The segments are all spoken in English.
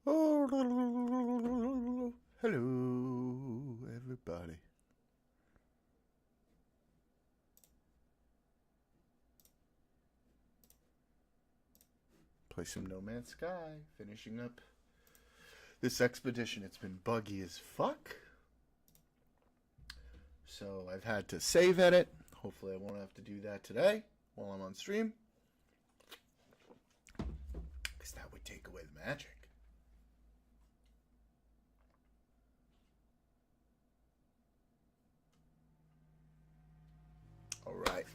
Oh, hello, everybody. Play some No Man's Sky, finishing up this expedition. It's been buggy as fuck. So I've had to save edit. Hopefully, I won't have to do that today while I'm on stream. Because that would take away the magic. Alright.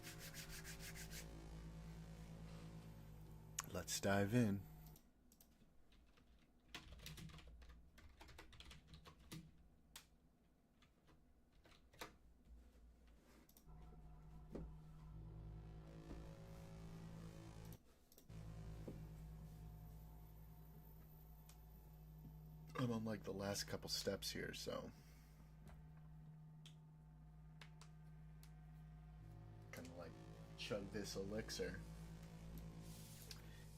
Let's dive in. I'm on like the last couple steps here, so kind of like chug this elixir.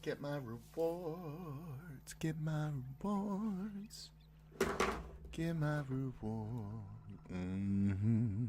Get my rewards, get my rewards, get my reward. Mm-hmm.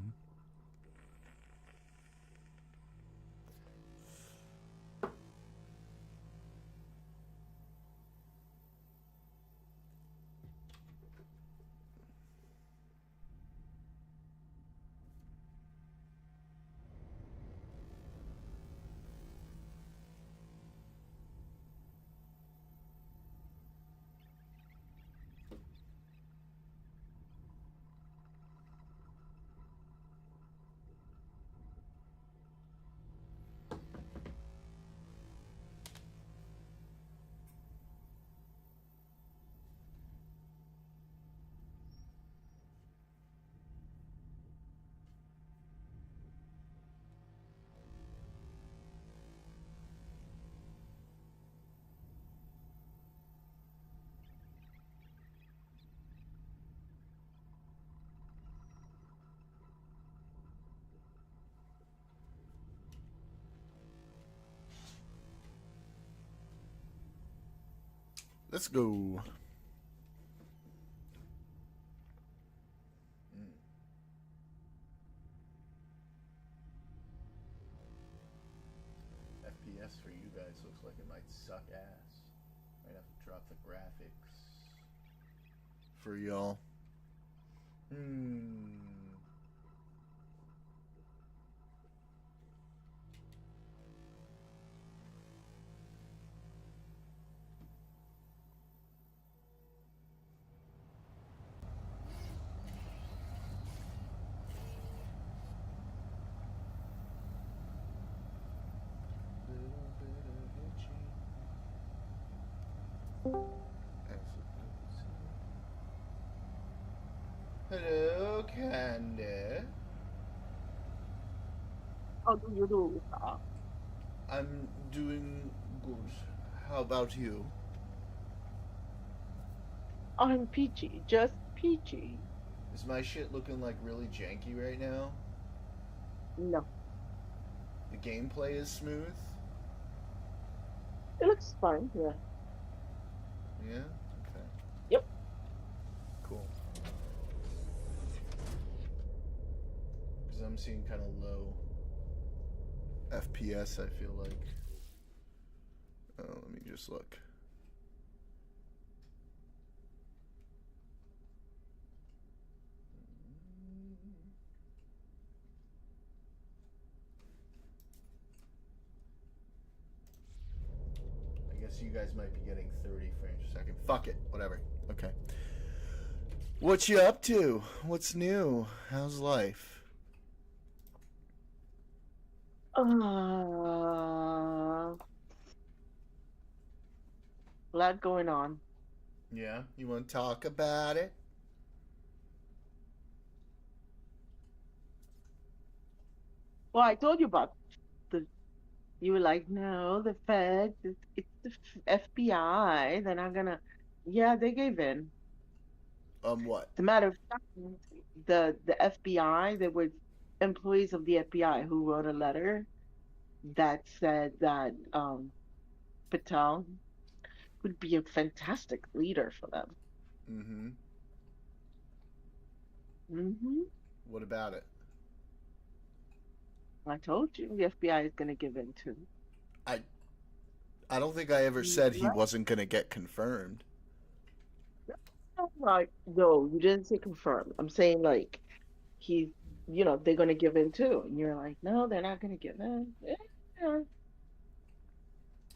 Let's go. FPS for you guys looks like it might suck ass. Might have to drop the graphics for y'all. Hello, Candy. How do you do, sir? I'm doing good. How about you? I'm peachy, just peachy. Is my shit looking like really janky right now? No, The gameplay is smooth? it looks fine. Yeah. Yeah? Okay. Yep. Cool. Because I'm seeing kind of low FPS, I feel like. Oh, let me just look. I guess you guys might be getting 30 frames per second. Fuck it. Whatever. Okay. What you up to? What's new? How's life? Uh, lot going on. Yeah? You want to talk about it? Well, I told you about the. You were like, no, the Fed. It's the FBI. They're not gonna. Yeah, they gave in. What? As a matter of fact, the FBI. There were employees of the FBI who wrote a letter that said that Patel would be a fantastic leader for them. Mm-hmm. Hmm. What about it? I told you the FBI is going to give in to. I I don't think I ever You said he right? wasn't gonna get confirmed. Like, no, you didn't say confirm. I'm saying like he's, they're going to give in too. And you're like, no, they're not going to give in. Yeah,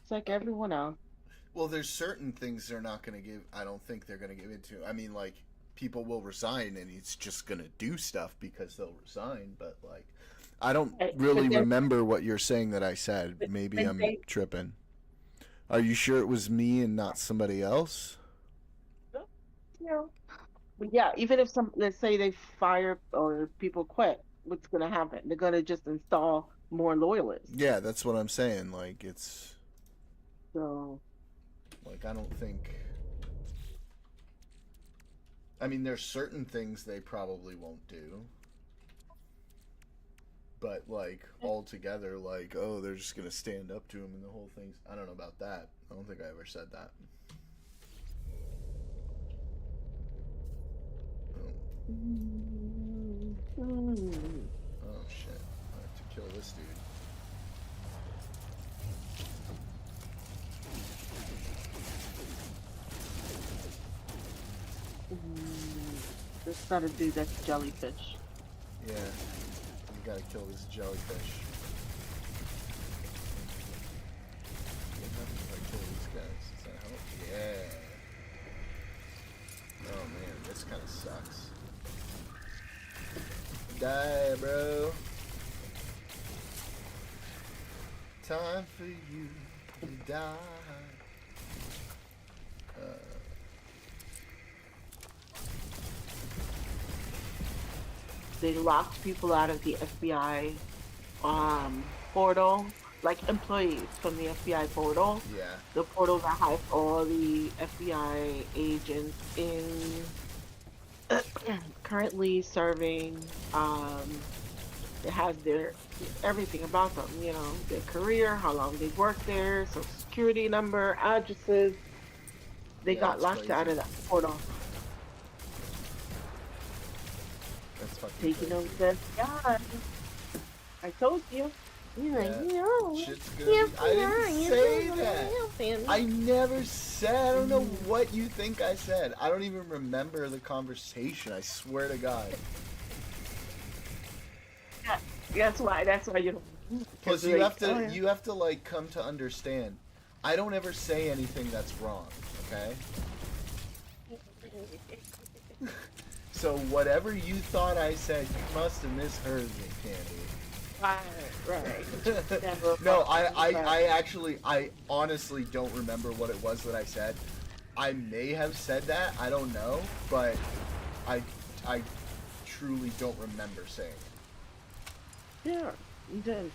it's like everyone else. Well, there's certain things they're not gonna give. I don't think they're gonna give it to. I mean, like people will resign, and he's just gonna do stuff because they'll resign. But like, I don't Right? really But then, remember what you're saying that I said. but Maybe when I'm they, tripping. Are you sure it was me and not somebody else? you know, but yeah, even if let's say they fire or people quit, what's going to happen? They're going to just install more loyalists. Yeah, that's what I'm saying. Like it's So, like I don't think. I mean, there's certain things they probably won't do, but like altogether, like oh, they're just gonna stand up to him and the whole thing's. I don't know about that. I don't think I ever said that. Oh, mm, mm, oh shit! I have to kill this dude. That's got to do that jellyfish. Yeah, you gotta kill this jellyfish. What happens if I kill these guys? Does that help? Yeah. Oh man, this kind of sucks. Die, bro. Time for you to die. They locked people out of the FBI portal, like employees from the FBI portal. Yeah. The portal that has all the FBI agents in currently serving. It has their everything about them, their career, how long they've worked there, social security number, addresses. They Yeah, got that's locked crazy. out of that portal, That's fucking taking crazy. over the FBI. I told you. You're like, Yeah. no, Shit's the gonna be. I FBI didn't is say not gonna that. help him. I never said. I don't know what you think I said. I don't even remember the conversation. I swear to God. Yeah, That's why you don't. Plus, Because you like, have oh to. yeah. You have to like come to understand. I don't ever say anything that's wrong. Okay. So whatever you thought I said, you must have misheard me, Candy. Right. Never No, mind. I actually, I honestly don't remember what it was that I said. I may have said that, I don't know, but I, I truly don't remember saying it. Yeah, you did.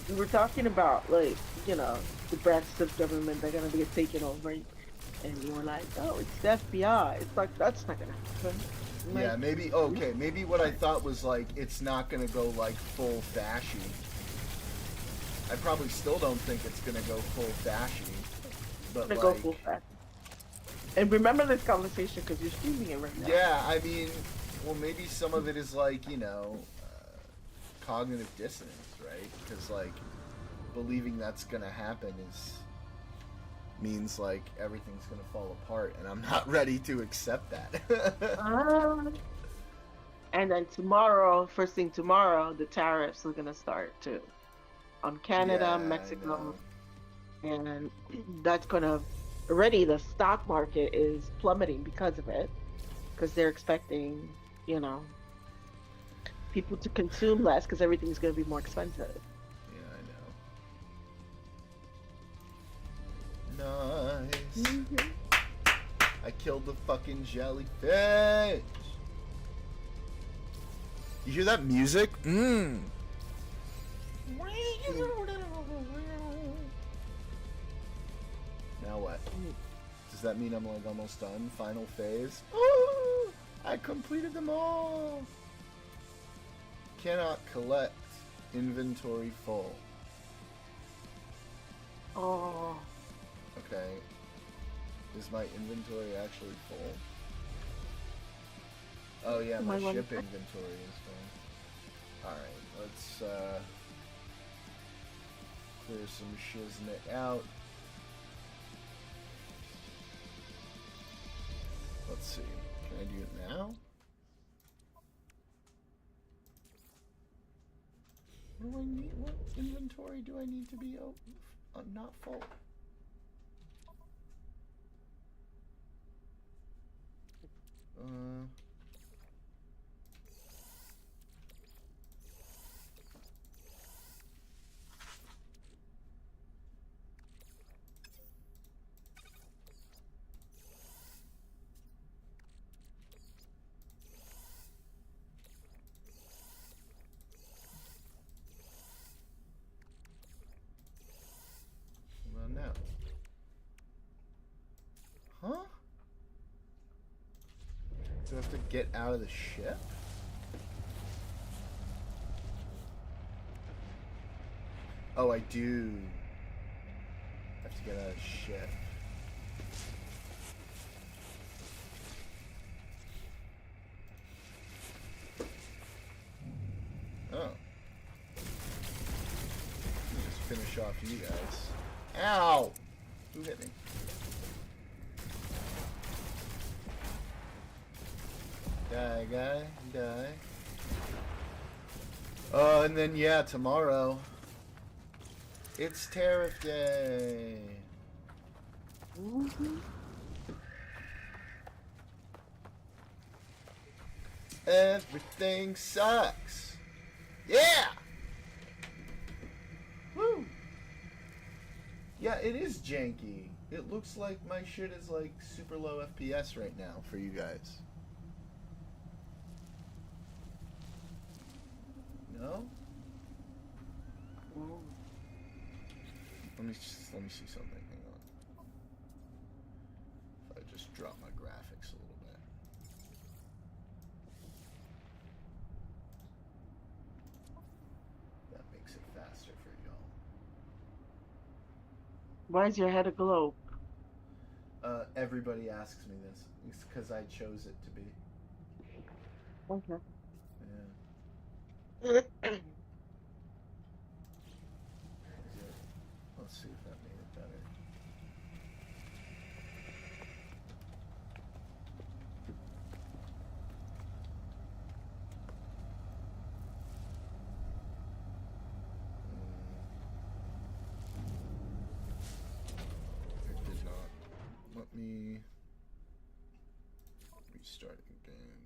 We were talking about like, the branches of government that are gonna be taken over, and you were like, "Oh, it's the FBI." It's like that's not gonna happen. I'm Yeah, like, maybe, okay, maybe what I thought was like, it's not gonna go like full fashy. I probably still don't think it's gonna go full fashy, I'm but gonna go like, full fast. And remember this conversation because you're streaming it right now. yeah, I mean, well, maybe some of it is like, cognitive dissonance, right? Because like believing that's gonna happen is means like everything's gonna fall apart, and I'm not ready to accept that. Ah. And then tomorrow, first thing tomorrow, the tariffs are gonna start too on Canada, Yeah, I know. Mexico, and that's gonna already the stock market is plummeting because of it because they're expecting, you know, people to consume less because everything's gonna be more expensive. Yeah, I know. Nice. Mhm. I killed the fucking jellyfish. You hear that music? Mmm. Now what? Does that mean I'm like almost done? Final phase? Ooh, I completed them all. Cannot collect. Inventory full. Oh, Okay. Is my inventory actually full? Oh yeah, You my might want ship to. inventory is full. Alright, let's clear some shiznit out. Let's see. Can I do it now? What do I need? What inventory do I need to be not full? Uh. Hold on now. Huh? Do I have to get out of the ship? Oh, I do. I have to get out of the ship. Oh. Let me just finish off you guys. Ow! Who hit me? Die, guy. Die. And then, yeah, tomorrow. It's Tariff Day. Mhm. Everything sucks. Yeah! Woo! Yeah, it is janky. It looks like my shit is like super low FPS right now for you guys. No? Mm. Let me see something. Hang on. If I just drop my graphics a little bit. That makes it faster for y'all. Why is your head a globe? Everybody asks me this. It's because I chose it to be. Okay. Yeah. Is it? Let's see if that made it better. It did not. Let me restart again.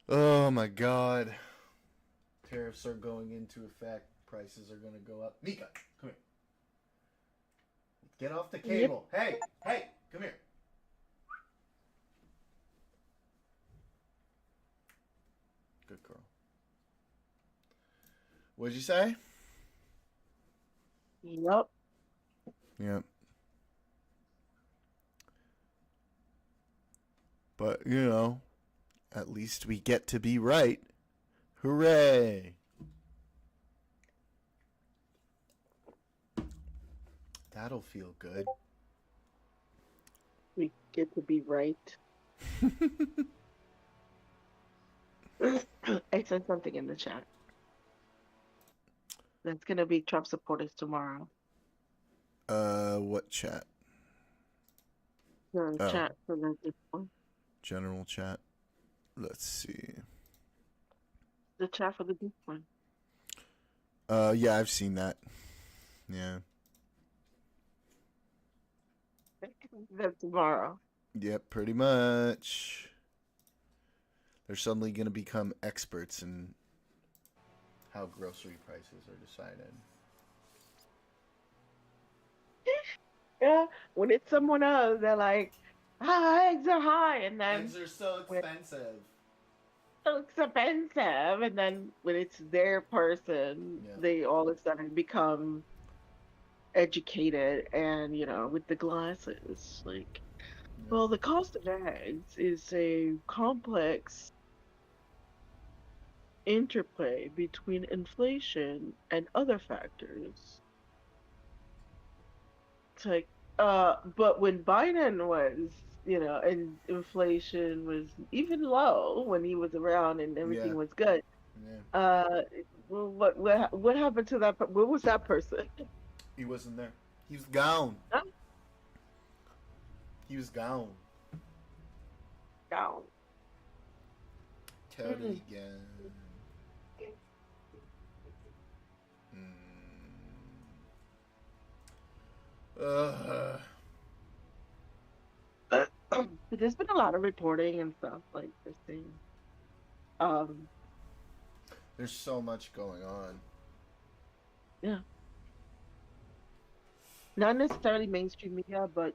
Oh my god. Tariffs are going into effect. Prices are going to go up. Mika, come here. Get off the Yep. cable. Hey, hey, come here. Good girl. What'd you say? Yep. Yep. But, you know, at least we get to be right. Hooray. That'll feel good. We get to be right. I sent something in the chat. That's gonna be Trump supporters tomorrow. What chat? The Oh, chat for the one. general chat. Let's see. The chat for the deep one. Yeah, I've seen that. Yeah. That's tomorrow. Yep, pretty much. They're suddenly going to become experts in how grocery prices are decided. Yeah, when it's someone else, they're like, ah, eggs are high, and then Eggs are so when it's expensive. so expensive, and then when it's their person, Yeah. they all of a sudden become educated and, with the glasses. Like, Yeah. well, the cost of eggs is a complex interplay between inflation and other factors. It's like, but when Biden was, and inflation was even low when he was around and Yeah. everything was good. Yeah. Uh, well, what happened to that? Where was that person? He wasn't there. He was gone. Huh? He was gone. Down. Mm. Totally gone. Mm. But there's been a lot of reporting and stuff like this thing. Um, There's so much going on. yeah, not necessarily mainstream media, but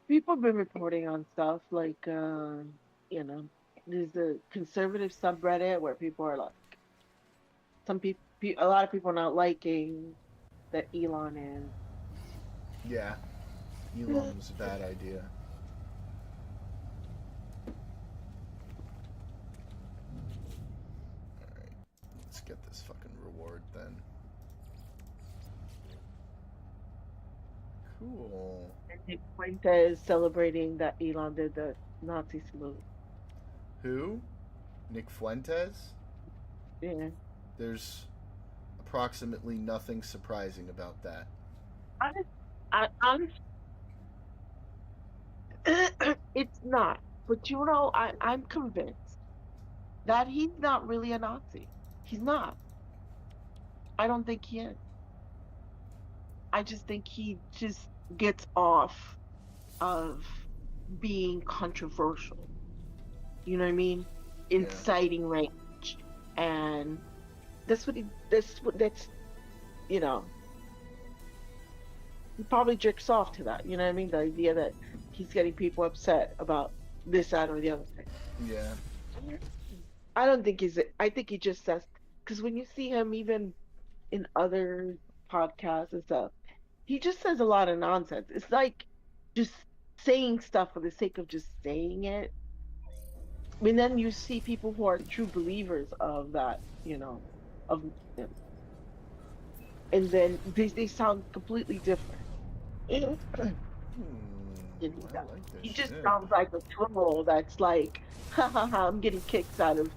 people have been reporting on stuff like, you know, there's a conservative subreddit where people are like, some people, a lot of people are not liking that Elon Yeah. is. Elon was a bad idea. Alright. Let's get this fucking reward then. Cool. And Nick Fuentes celebrating that Elon did the Nazi salute. Who? Nick Fuentes? Yeah. There's approximately nothing surprising about that. Honest, honest, it's not. But I'm convinced that he's not really a Nazi. He's not. I don't think he is. I just think he just gets off of being controversial. You know what I mean? Yeah. Inciting rage. And that's you know, he probably jerks off to that. You know what I mean? The idea that he's getting people upset about this, that, or the other thing. Yeah. I don't think I think he just says, because when you see him even in other podcasts and stuff, he just says a lot of nonsense. It's like just saying stuff for the sake of just saying it. I mean, then you see people who are true believers of that, of him, and then they sound completely different. And I like this he just shit. sounds like a troll that's like, ha ha ha, I'm getting kicks out of,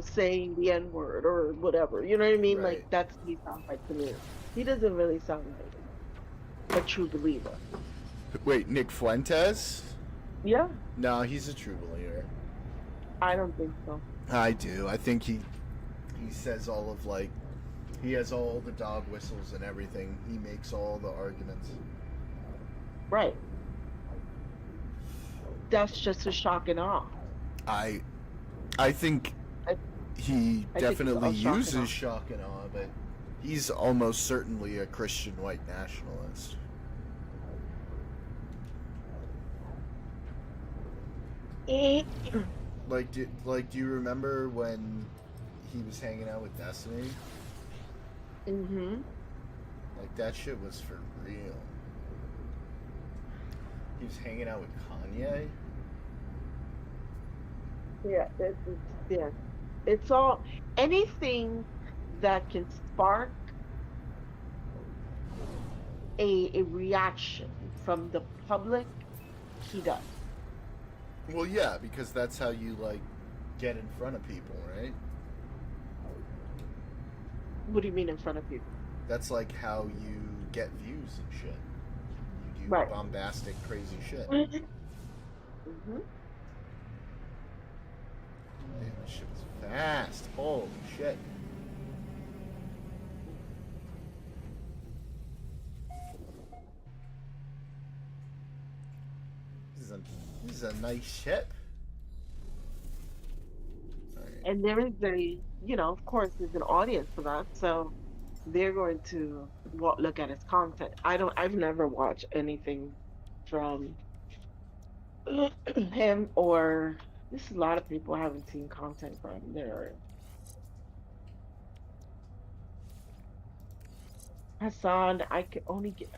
saying the N word or whatever. You know what I mean? Like Right. that's what he sounds like to me. He doesn't really sound like a true believer. Wait, Nick Fuentes? Yeah, No, he's a true believer. I don't think so. I do. I think he says all of like he has all the dog whistles and everything. He makes all the arguments. Right. That's just a shock and awe. I I think I, he I think it's definitely all shock and uses awe. shock and awe, but he's almost certainly a Christian white nationalist. Do you remember when he was hanging out with Destiny? Mm-hmm. Like that shit was for real. He was hanging out with Kanye. Yeah, yeah. It's all anything that can spark a reaction from the public, he does. Well, yeah, because that's how you like get in front of people, right? What do you mean in front of people? That's like how you get views and shit. You do Right. bombastic, crazy shit. Mm-hmm. Man, this shit was fast. Holy shit. This is a nice ship. Alright. And there is of course, there's an audience for that, so they're going to look at his content. I've never watched anything from him or there's a lot of people I haven't seen content from there. Hassan, I could only get.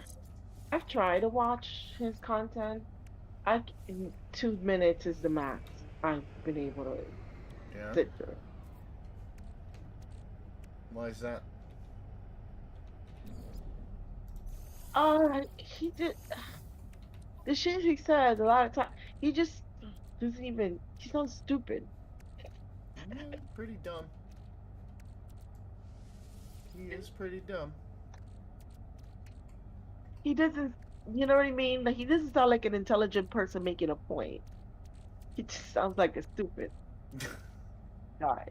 I've tried to watch his content. In 2 minutes is the max I've been able to Yeah. sit through. Why is that? He did the shit he says a lot of time. He just doesn't even. He sounds stupid. Yeah, pretty dumb. He is pretty dumb. He doesn't. You know what I mean? Like he doesn't sound like an intelligent person making a point. He just sounds like a stupid guy.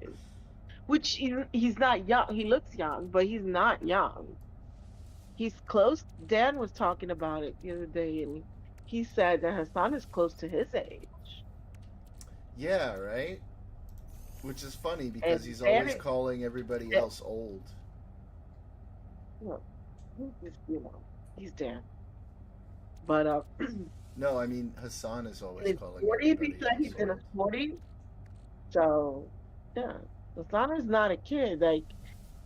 Which he's not young. He looks young, but he's not young. He's close. Dan was talking about it the other day, and he said that Hassan is close to his age. Yeah, right? Which is funny because And he's Dan always calling everybody is, else old. you know, he's Dan. But No, I mean, Hassan is always in his calling 40s, he everybody said else he's in his old. 40s. So, yeah, Hassan is not a kid. Like,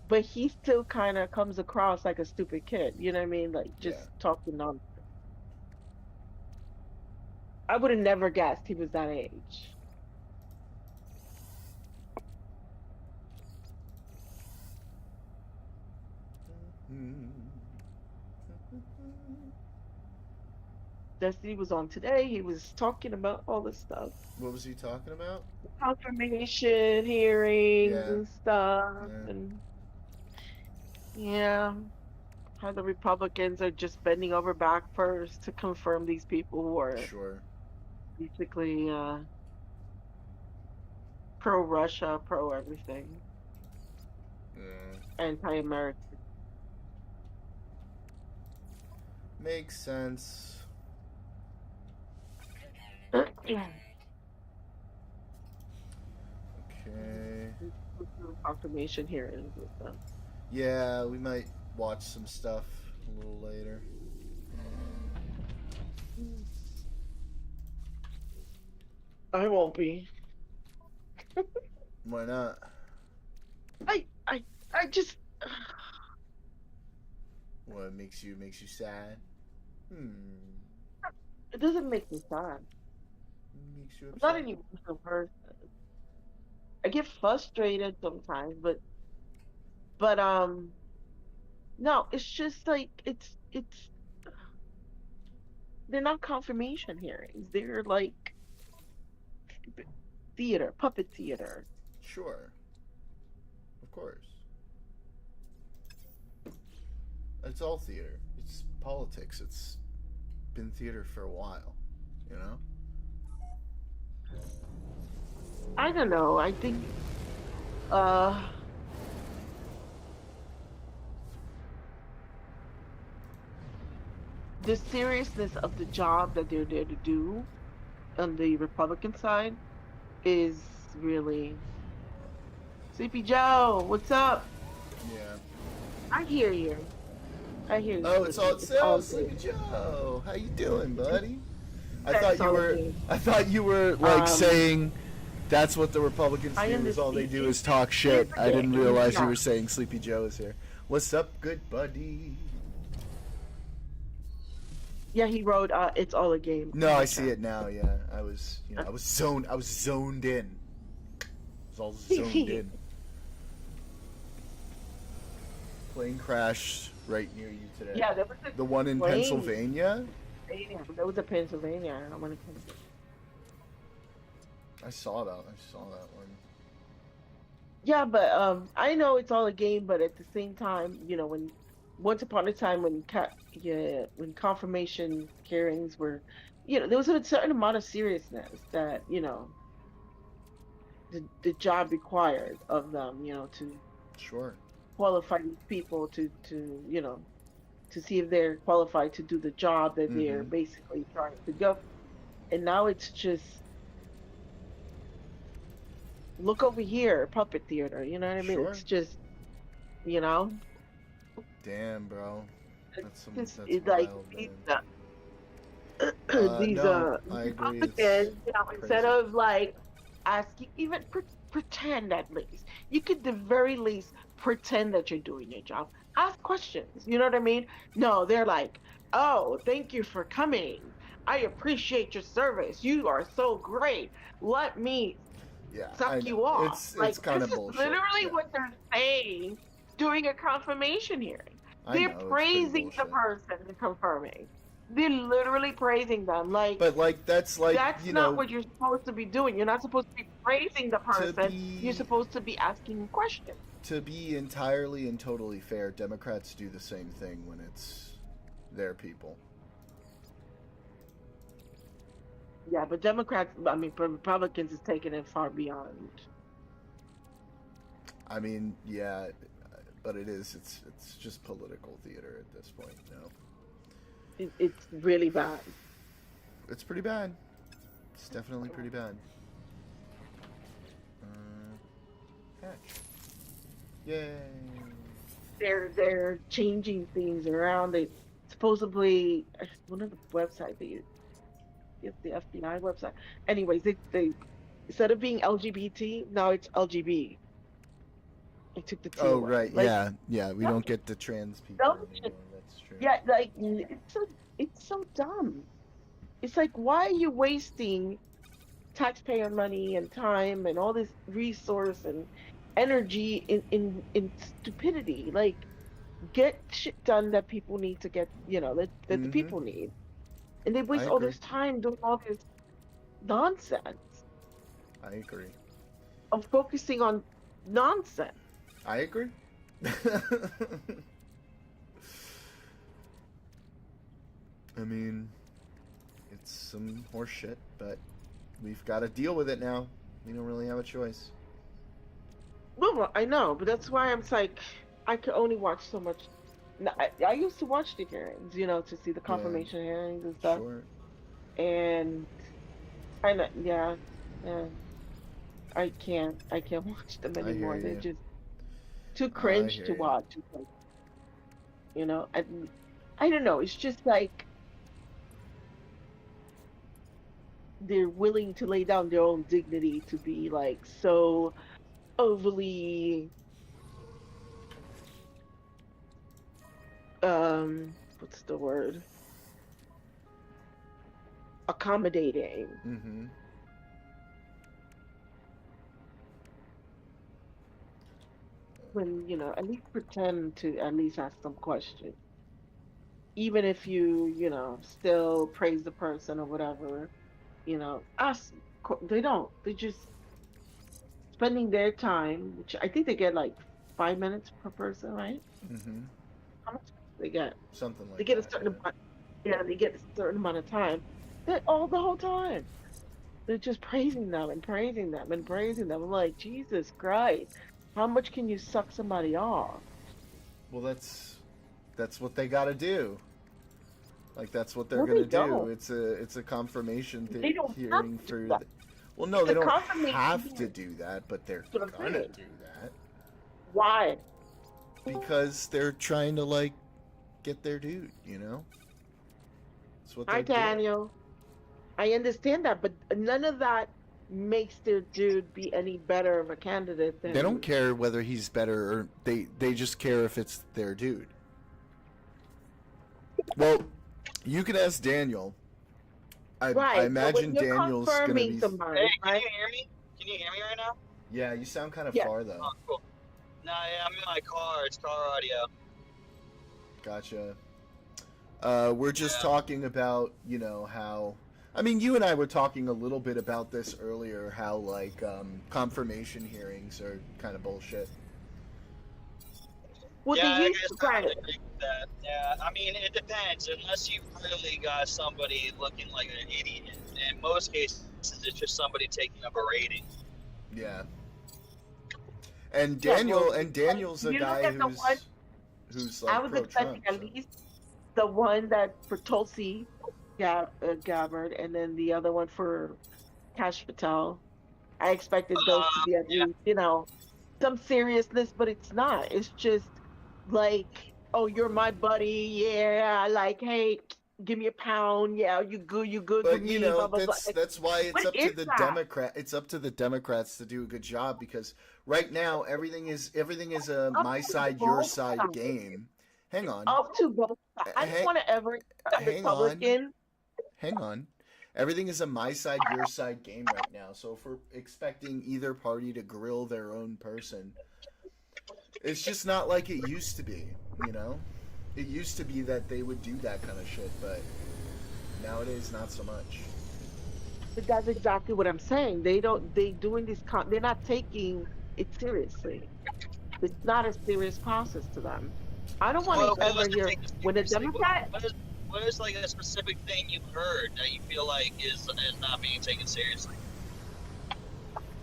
but he still kind of comes across like a stupid kid. You know what I mean? Like, Yeah. just talking on. I would have never guessed he was that age. Destiny was on today. He was talking about all this stuff, What was he talking about? confirmation hearings Yeah. and stuff, Yeah. and yeah, how the Republicans are just bending over backwards to confirm these people who are Sure. basically pro Russia, pro everything, Yeah. anti-American. Makes sense. Okay. Confirmation hearings and stuff. Yeah, we might watch some stuff a little later. I won't be. Why not? I I I just What makes you sad? Hmm. it doesn't make me sad. Makes you I'm not upset? an emotional person. I get frustrated sometimes, but no, it's just like it's they're not confirmation hearings. They're like theater, puppet theater. Sure. Of course. It's all theater. It's politics. It's been theater for a while, you know? I don't know. I think uh the seriousness of the job that they're there to do on the Republican side is really Sleepy Joe, what's up? Yeah. I hear you. I hear you, Oh, it's all Sleepy. It's all Sleepy good. Joe. How you doing, It's, buddy? it's all good. I thought you were like Um, saying that's what the Republicans I do is all they understand. do is talk Here's shit. the I didn't thing. realize you Yeah. were saying Sleepy Joe is here. What's up, good buddy? Yeah, he wrote it's all a game No, in I the see chat. it now. Yeah, I was, I was zoned in. I was all zoned in. Plane crashed right near you today. Yeah, there was a The one in plane. Pennsylvania. There was a Pennsylvania. I want to. I saw that. I saw that one. Yeah, but I know it's all a game, but at the same time, when once upon a time when confirmation hearings were, there was a certain amount of seriousness that the job required of them, to Sure. qualify these people to see if they're qualified to do the job that they're Mm-hmm. basically trying to go. And now it's just look over here, puppet theater. You know what I mean? Sure. It's just, you know, Damn, bro. it's That's it's like wild, these man. these No, I agree. It's Republicans, instead crazy. of like asking, even pretend at least. You could, the very least, pretend that you're doing your job. Ask questions. You know what I mean? No, they're like, oh, thank you for coming. I appreciate your service. You are so great. Let me Yeah, I suck know. you off. It's Like, kind this of is bullshit. literally Yeah, what they're saying during a confirmation hearing. I They're know. It's pretty praising the bullshit. person and confirming. They're literally praising them. Like, But like that's like that's not what you're supposed to be doing. You're not supposed to be praising the to person. You're be supposed to be asking questions. to be entirely and totally fair, Democrats do the same thing when it's their people. Yeah, but Democrats, I mean, Republicans is taking it far beyond. I mean, yeah, but it's just political theater at this point. No, It's really bad. it's pretty bad. It's definitely pretty bad. Hatch. Yay. They're changing things around. They supposedly, one of the websites they use, it's the FBI website. Anyways, they instead of being LGBT, now it's LGB. They took the T Oh away. right, Like, yeah, yeah. We that, don't get the trans people that anymore. That's true. yeah, like it's so dumb. It's like, why are you wasting taxpayer money and time and all this resource and energy in stupidity? Like, get shit done that people need to get, that the Mm-hmm. people need. And they I waste all agree. this time doing all this nonsense I agree. of focusing on nonsense. I agree. I mean, it's some horse shit, but we've got to deal with it now. We don't really have a choice. Well, I know, but that's why I'm like, I could only watch so much. I used to watch the hearings, to see the Yeah, confirmation hearings and stuff. sure. And I know, yeah, yeah, I can't watch them I hear anymore. They're you. just too I cringe to hear you. watch. It's like, and I don't know. It's just like they're willing to lay down their own dignity to be like so overly, what's the word? Accommodating. Mm-hmm. When, at least pretend to at least ask some questions. Even if you still praise the person or whatever, ask. They don't. They just spending their time, which I think they get like 5 minutes per person, right? Mm-hmm. How much they get? Something They like get a that, certain yeah. amount. Yeah, they get a certain amount of time. That all the whole time. They're just praising them and praising them and praising them. I'm like, Jesus Christ, how much can you suck somebody off? Well, that's what they got to do. Like that's what they're No, they gonna do. don't. It's a confirmation They don't have hearing to do for. that. Well, no, It's they a don't confirmation have to hearing. do that, but they're That's what I'm gonna saying. do that Why? because they're trying to like get their dude. You know, that's what Hi, they're doing. Daniel. I understand that, but none of that makes their dude be any better of a candidate They don't than. care whether he's better or they just care if it's their dude. Well, you can ask Daniel. I Right, but when imagine you're Daniel's gonna confirming be. somebody, Hey, can right? you hear me? Can you hear me right now? Yeah, you sound kind of Yes. far though. Oh, cool. No, yeah, I'm in my car. It's car audio. Gotcha. We're just Yeah. talking about, how. I mean, you and I were talking a little bit about this earlier, how, like, confirmation hearings are kind of bullshit. Well, they Yeah, I used guess to, I right. would agree with that. Yeah, I mean, it depends. Unless you've really got somebody looking like an idiot. In most cases, it's just somebody taking up a rating. Yeah. And Yeah, well, Daniel's a you look guy at the one. who's I like was pro expecting Trump, at so. least the one that for Tulsi Gabbard, and then the other one for Cash Patel. I expected those to be at Yeah. least, some seriousness, but it's not. It's just like, oh, you're my buddy. Yeah. Like, hey, give me a pound. Yeah, you good with But you me. know, Blah blah blah. that's why it's What up to is the that? Democrats to do a good job, because right now everything is a Up my to side your both side sides. game. Hang on. Up to both sides. I don't Hang want to ever a hang on. Republican. Hang on. Everything is a my side your side game right now. So if we're expecting either party to grill their own person, it's just not like it used to be, you know? It used to be that they would do that kind of shit, but nowadays not so much. But that's exactly what I'm saying. They don't. They doing this. They're not taking it seriously. It's not a serious process to them. I don't want to What ever was it hear taken when a seriously? Democrat, What is like a specific thing you've heard that you feel like is not being taken seriously?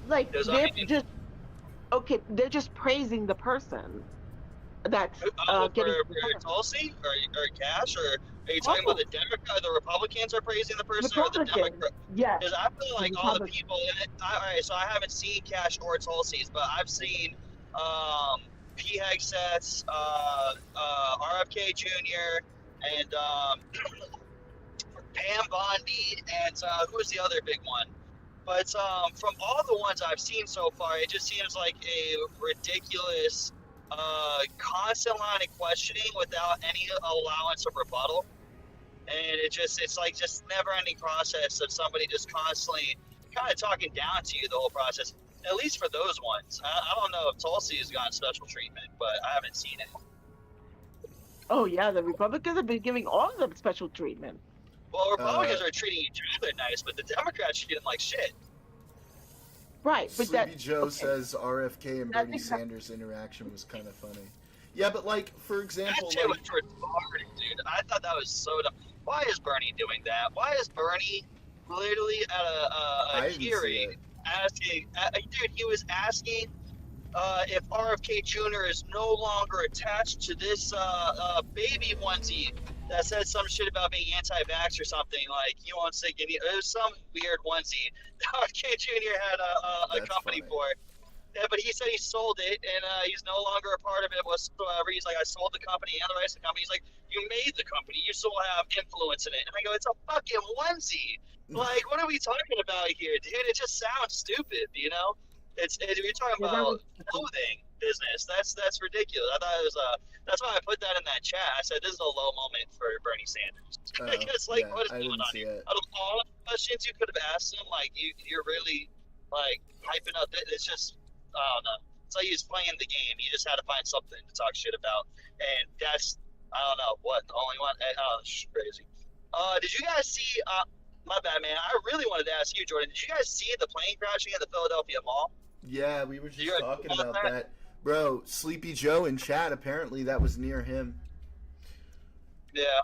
like Because I they're mean, just okay. They're just praising the person that's oh, getting for Tulsi or Cash, or are you talking about oh the Democrat? The Republicans are praising the person, or the Republicans. Democrat? Yes, Because I feel the like all the Republicans. people in it. All right, so I haven't seen Cash or Tulsi's, but I've seen P. Hegseth's, RFK Jr. and Pam Bondi, and who was the other big one? But from all the ones I've seen so far, it just seems like a ridiculous, constant line of questioning without any allowance of rebuttal. And it's like just never-ending process of somebody just constantly kind of talking down to you the whole process. At least for those ones, I don't know if Tulsi has gotten special treatment, but I haven't seen it. Oh yeah, the Republicans have been giving all of them special treatment. Well, Uh, Republicans are treating each other nice, but the Democrats treat them like shit. Right, but that Sleepy Joe okay. says RFK and That's Bernie exactly Sanders interaction was kind of funny. Yeah, but like for That example, shit was like retarded, dude. I thought that was so dumb. Why is Bernie doing that? Why is Bernie literally at a I didn't see hearing it. asking, dude, he was asking if RFK Jr. is no longer attached to this baby onesie that said some shit about being anti-vax or something. Like he wants to give you, it was some weird onesie that RFK Jr. had a That's company funny. for. Yeah, but he said he sold it, and he's no longer a part of it whatsoever. He's like, I sold the company and the rest of the company. He's like, you made the company. You still have influence in it. And I go, it's a fucking onesie. Like, what are we talking about here, dude? It just sounds stupid, you know? You're talking yeah, that was about clothing business. That's ridiculous. I thought it was that's why I put that in that chat. I said this is a low moment for Bernie Sanders. Because like, Yeah, what is I going didn't on see here? it. Out of all the questions you could have asked him, like you're really like hyping up. It's just I don't know. It's like he was playing the game. He just had to find something to talk shit about, and that's I don't know what the only one. Oh, it's crazy. Did you guys see? My bad, man. I really wanted to ask you, Jordan. Did you guys see the plane crashing at the Philadelphia Mall? Yeah, we were Did you just guys talking know about that? that. Bro, Sleepy Joe in chat, apparently that was near him. Yeah.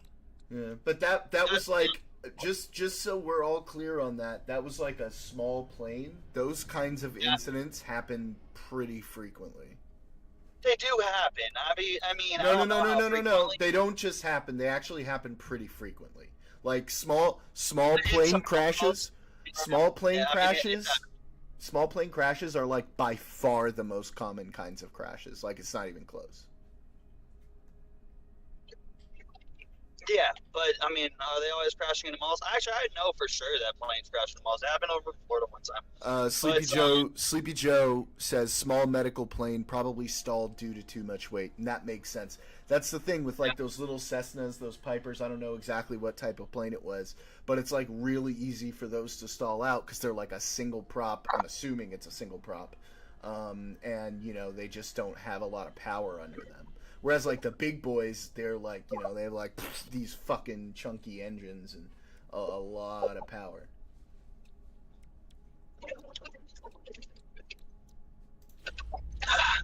Yeah. But that was like just so we're all clear on that, that was like a small plane. Those kinds of Yeah. incidents happen pretty frequently. They do happen. I No, no, don't no, know no, how no, no, no. frequently. They don't just happen. They actually happen pretty frequently. Like small In plane some crashes, small plane yeah, I mean, it, crashes, small plane crashes are like by far the most common kinds of crashes. Like it's not even close. yeah, but I mean, are they always crashing into malls? Actually, I know for sure that planes crash into malls. It happened over in Florida one time. But Sleepy Joe says small medical plane probably stalled due to too much weight, and that makes sense. That's the thing with like those little Cessnas, those Pipers. I don't know exactly what type of plane it was, but it's like really easy for those to stall out because they're like a single prop. I'm assuming it's a single prop, and you know they just don't have a lot of power under them. Whereas like the big boys, they're like they have like these fucking chunky engines and a lot of power.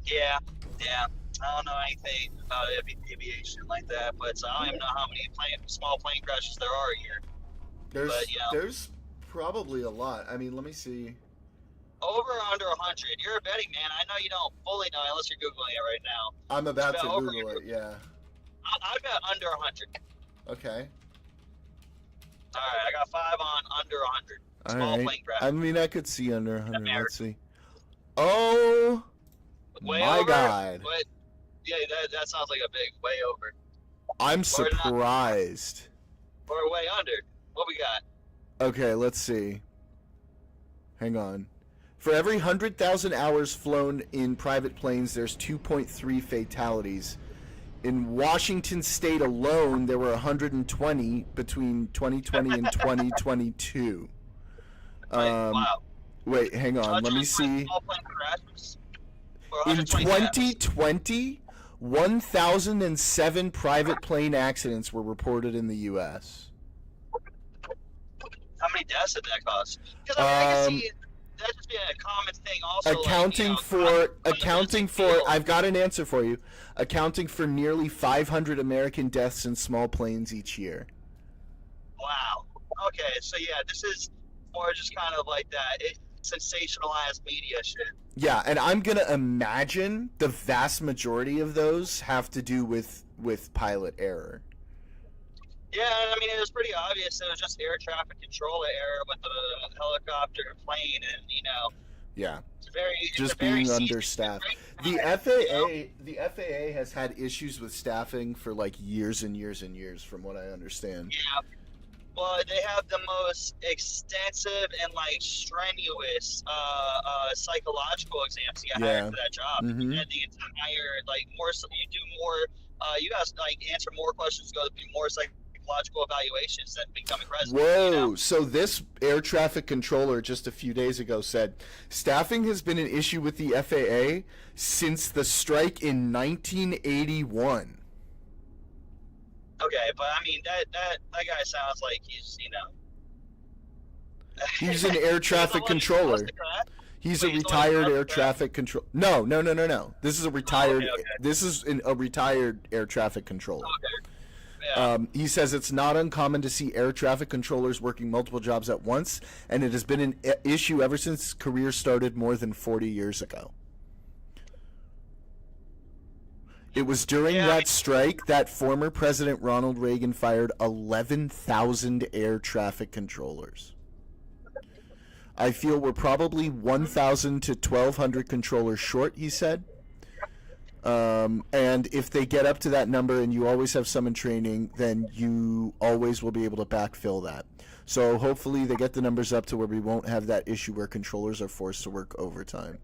yeah, yeah. I don't know anything about aviation like that, but I don't even know how many small plane crashes there are a year. But you know, There's probably a lot. I mean, let me see. over or under 100. You're a betting man. I know you don't fully know unless you're googling it right now. I'm about to bet over Google it. Yeah. I bet under 100. Okay. All right, I got 5 on under 100. All Small right. plane crash. I mean, I could see under 100. America. Let's see. Oh Way my over? God! But yeah, that sounds like a big way over. I'm Or not. surprised. Or way under? What we got? Okay, let's see. Hang on. For every 100,000 hours flown in private planes, there's 2.3 fatalities. In Washington State alone, there were 120 between 2020 and 2022. Wow. Wait, hang on. Let me see. Small plane crashes? Or In 120 deaths? 2020, 1,007 private plane accidents were reported in the U.S. How many deaths did that cause? Because I can see that just being a common thing. Also, Accounting for, I've got an answer for you. Accounting for nearly 500 American deaths in small planes each year. Wow. Okay, so yeah, this is more just kind of like that sensationalized media shit. Yeah, and I'm gonna imagine the vast majority of those have to do with pilot error. Yeah, I mean, it was pretty obvious. It was just air traffic controller error with the helicopter and plane, and Yeah, it's very just being understaffed. The FAA has had issues with staffing for like years and years and years, from what I understand. Yeah. Well, they have the most extensive and like strenuous psychological exams to get hired for that job. Mm-hmm. And the entire you do more. You guys answer more questions, go through more psychological evaluations than becoming president. Whoa! So this air traffic controller just a few days ago said staffing has been an issue with the FAA since the strike in 1981. Okay, but I mean that guy sounds like he's He's an air traffic controller. He's a retired air traffic control. No. This is a retired. Okay. This is a retired air traffic controller. Okay. Yeah. He says it's not uncommon to see air traffic controllers working multiple jobs at once, and it has been an issue ever since his career started more than 40 years ago. It was during that strike that former President Ronald Reagan fired 11,000 air traffic controllers. I feel we're probably 1,000 to 1,200 controllers short, he said. And if they get up to that number and you always have some in training, then you always will be able to backfill that. So hopefully they get the numbers up to where we won't have that issue where controllers are forced to work overtime.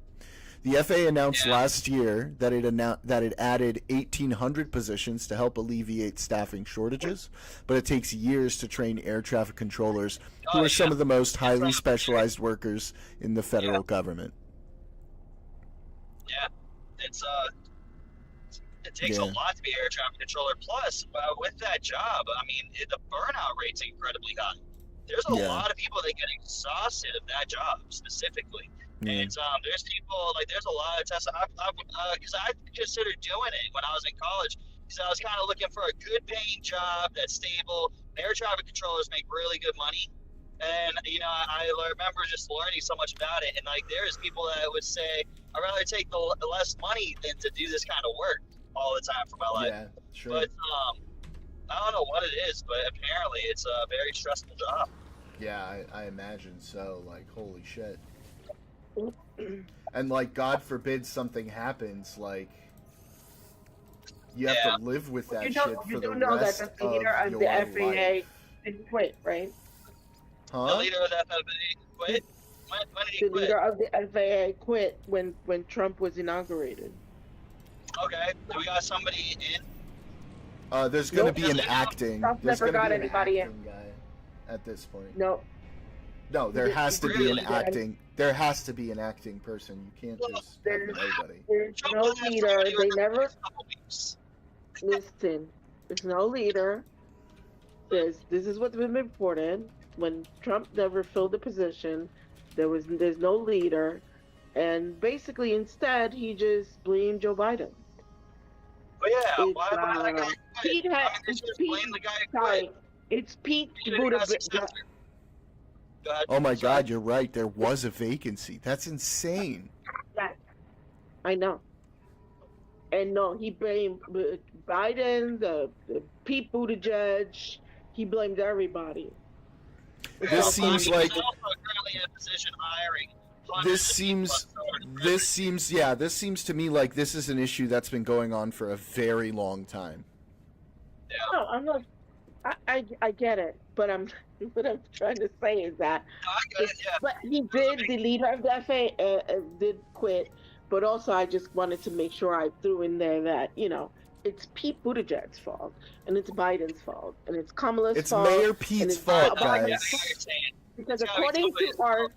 The FAA announced last year that it added 1,800 positions to help alleviate staffing shortages, but it takes years to train air traffic controllers, who are some of the most highly specialized workers in the federal government. Yeah, it takes a lot to be air traffic controller. Plus, with that job, I mean, the burnout rate's incredibly high. There's a lot of people that get exhausted of that job specifically. And there's people there's a lot of tests. Because I considered doing it when I was in college, because I was kind of looking for a good paying job that's stable. Air traffic controllers make really good money, and I remember just learning so much about it. And there's people that would say, I'd rather take the less money than to do this kind of work all the time for my life. Yeah, sure. But I don't know what it is, but apparently it's a very stressful job. Yeah, I imagine so. Holy shit. And God forbid something happens, you have to live with that shit for the rest of your life. You do know that the leader of the FAA didn't quit, right? Huh? The leader of the FAA quit? When did he quit? The leader of the FAA quit when Trump was inaugurated. Okay, do we got somebody in? There's going to be an acting. Trump never got anybody in. Guy at this point. No, there has to be an acting. There has to be an acting person. You can't just have nobody. There's no leader. They never listen. There's no leader. This is what's been reported. When Trump never filled the position, there's no leader, and basically instead he just blamed Joe Biden. But yeah, why that guy Pete quit? had, They should just Pete, blame the guy who sorry, quit. it's Pete He should've got a Buttigieg. successor. Go ahead. Oh my God, you're right. There was a vacancy. That's insane. Yes, I know. And no, he blamed Biden, the Pete Buttigieg. He blamed everybody. This seems He's like also currently in a position hiring. this seems to me like this is an issue that's been going on for a very long time. Yeah. No, I'm not. I get it, but I'm what I'm trying to say is that No, I get if it. Yeah, but he doesn't did make delete her of the FA, did quit, but also I just wanted to make sure I threw in there that it's Pete Buttigieg's fault and it's Biden's fault and it's Kamala's It's fault Mayor and Pete's it's I fault, know. I get, Biden's I get fault what guys. you're saying. because It's gotta be according to somebody's our fault.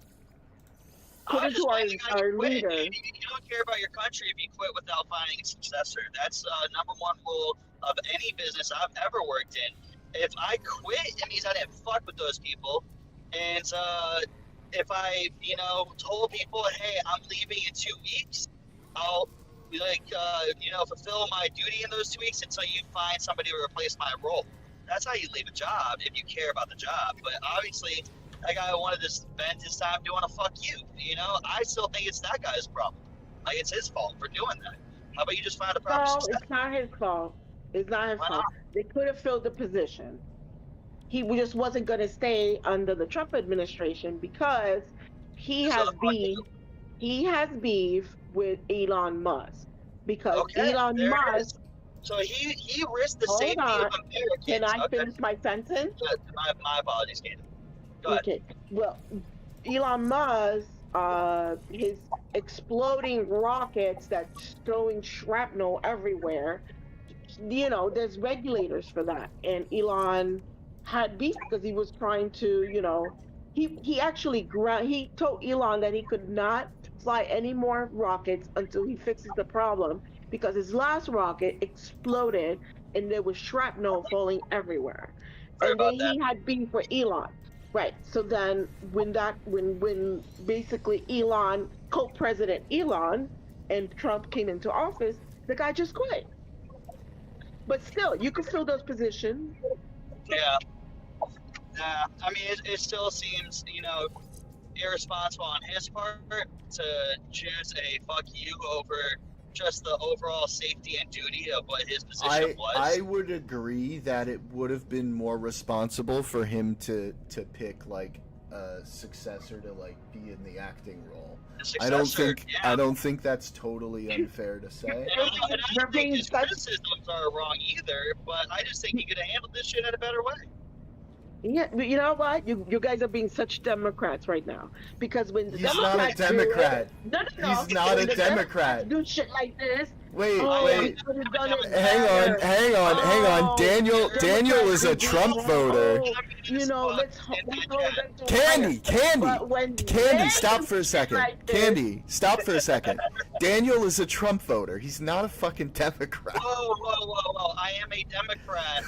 I according to just our find the guy to our quit, leader. dude. You don't care about your country if you quit without finding a successor. That's number one rule of any business I've ever worked in. If I quit, it means I didn't fuck with those people. And if I, told people, hey, I'm leaving in 2 weeks, I'll fulfill my duty in those 2 weeks until you find somebody to replace my role. That's how you leave a job if you care about the job. But obviously, that guy wanted to spend his time doing a fuck you. I still think it's that guy's problem. Like it's his fault for doing that. How about you just find a proper No, successor? it's not his fault. It's not his Why fault. not? They could have filled the position. He just wasn't going to stay under the Trump administration because he So has fuck beef. you. He has beef with Elon Musk because Okay, Elon there it Musk. is. So he risked the Hold safety of on. Can Americans. I Okay, finish my sentence? my apologies, Katie. Go ahead. Okay. Well, Elon Musk, his exploding rockets that's throwing shrapnel everywhere. There's regulators for that. And Elon had beef because he was trying to, he actually he told Elon that he could not fly any more rockets until he fixes the problem because his last rocket exploded and there was shrapnel falling everywhere. Sorry And then about that. he had beef for Elon. Right. So then when basically Elon, co-president Elon and Trump came into office, the guy just quit. But still, you could fill those positions. Yeah. Nah. I mean, it still seems irresponsible on his part to choose a fuck you over just the overall safety and duty of what his position I was. would agree that it would have been more responsible for him to pick like a successor to like be in the acting role. The successor, yeah. I don't think that's totally unfair to say. And I They're don't think being his such criticisms are wrong either, but I just think he could have handled this shit in a better way. Yeah, but you know what? You guys are being such Democrats right now because when the He's not a Democrats Democrat. do it, no, He's not when a the Democrat. Democrats do shit like this, Wait, oh, wait. we could have done it Hang on, better. hang on, hang on. Oh, Daniel Democrats is a could do Trump that. voter. Oh, As fuck let's in that hold chat. them to fire. Candy, But when Candy, they stop do for a shit second. like this, Candy, stop for a second. Daniel is a Trump voter. He's not a fucking Democrat. Whoa. I am a Democrat.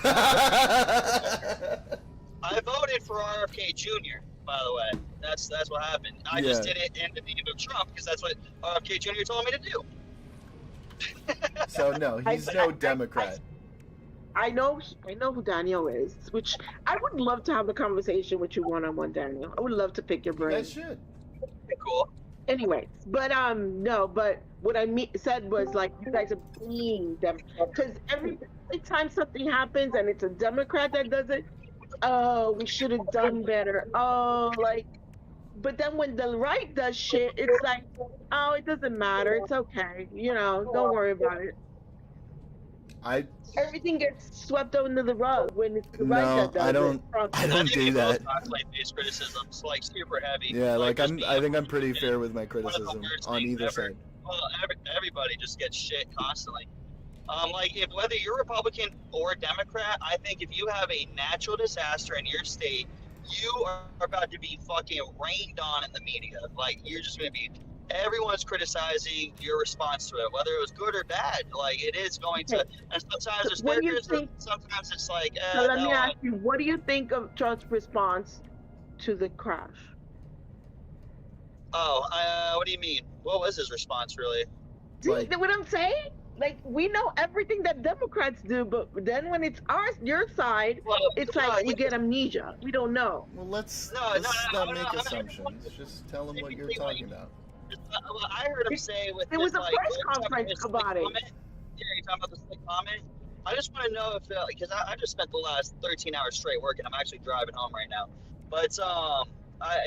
I voted for RFK Jr., by the way. That's what happened. I just Yeah. did it in the name of Trump because that's what RFK Jr. told me to do. So no, he's no Democrat. I know who Daniel is, which I would love to have a conversation with you one-on-one, Daniel. I would love to pick your You brain. guys should. Cool. Anyways, but no, but what I said was like you guys are being them because every time something happens and it's a Democrat that does it, oh, we should have done better. Oh, like, but then when the right does shit, it's like, oh, it doesn't matter. It's okay. Don't worry about it. Everything gets swept under the rug when it's the right No, that does I don't. it. Trump I does don't it. do that. Based criticisms, like super heavy. Yeah, like just I being think I'm pretty fair with my one of the criticism worst on things either ever. side. Well, everybody just gets shit constantly. Like if whether you're Republican or Democrat, I think if you have a natural disaster in your state, you are about to be fucking rained on in the media. Like you're just gonna be. Everyone's criticizing your response to it, whether it was good or bad. Like it is going to, and sometimes it's What fair do you criticism. think? Sometimes it's like, So let me no. ask you, what do you think of Trump's response to the crash? What do you mean? What was his response really? See Like- what I'm saying? Like we know everything that Democrats do, but then when it's your side, Well, it's no, like we get amnesia. We don't know. Well, let's No, not no, make no, assumptions. Just tell him what you're talking about. Well, I heard him say with There was this, a like, press you're talking conference his slick about it. comment. Yeah, you're talking about the slick comment. I just want to know if, because I just spent the last 13 hours straight working. I'm actually driving home right now. But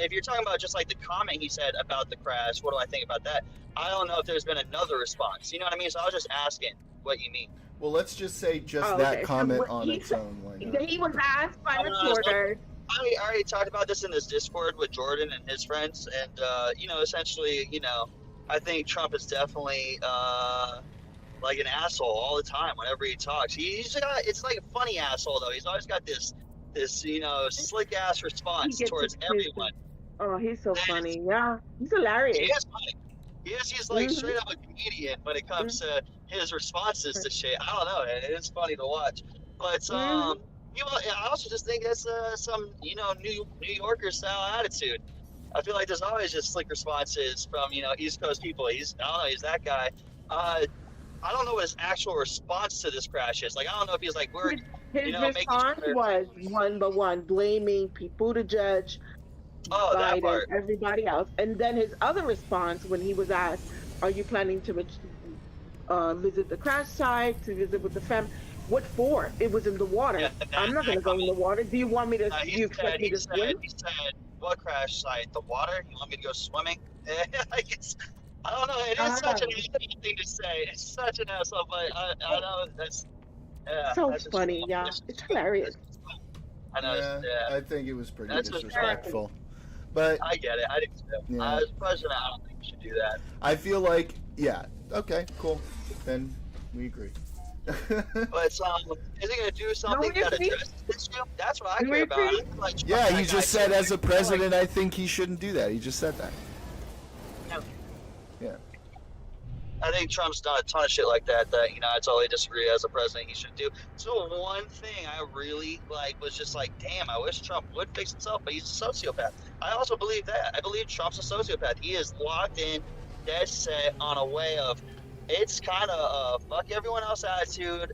if you're talking about just like the comment he said about the crash, what do I think about that? I don't know if there's been another response. You know what I mean? So I was just asking what you mean. Well, let's just say just Oh, that okay. So comment what on he its said, own. Why not? he was asked by I don't know, it's like, reporters. I already talked about this in this Discord with Jordan and his friends, and essentially, I think Trump is definitely like an asshole all the time whenever he talks. He's got, it's like a funny asshole though. He's always got this slick ass He response gets towards excuses. everyone. Oh, he's so And funny. Yeah, he's he hilarious. is funny. He's like Mm-hmm. straight up a comedian when it comes Mm-hmm. to his responses to shit. I don't know. It is funny to watch, but Mm-hmm. I also just think that's some New Yorker style attitude. I feel like there's always just slick responses from East Coast people. I don't know, he's that guy. Uh, I don't know what his actual response to this crash is. Like I don't know if he's like we're His making response sure. was one by one, blaming Pete Buttigieg, Oh, that Biden, part. everybody else. And then his other response when he was asked, "Are you planning to visit the crash site, to visit with the family? What for? It was in the Yeah, water. I'm not going that to go in the comment. water. Do you want me to? Do He you said expect me to swim?" what crash site? The water? You want me to go swimming? Like I don't know. It is such an Ah, asshole thing to say. It's such an asshole, but I know so that's just funny. Yeah, it's hilarious. I know. Yeah, I think it was pretty That's just disrespectful. But I get it. I do too. yeah, As president, I don't think you should do that. I feel like okay, cool. Then we agree. But is he going to do No, something we that agree. addresses this issue? That's what I We care about. I agree. feel like Trump, Yeah, he that guy, just said as a like, president, I think he shouldn't do that. He just said that. yeah. Yeah. I think Trump's done a ton of shit like that I totally disagree as a president he should do. So one thing I really was just like, damn, I wish Trump would fix himself, but he's a sociopath. I also believe that. I believe Trump's a sociopath. He is locked in, dead set on a way of it's kind of a fuck everyone else attitude.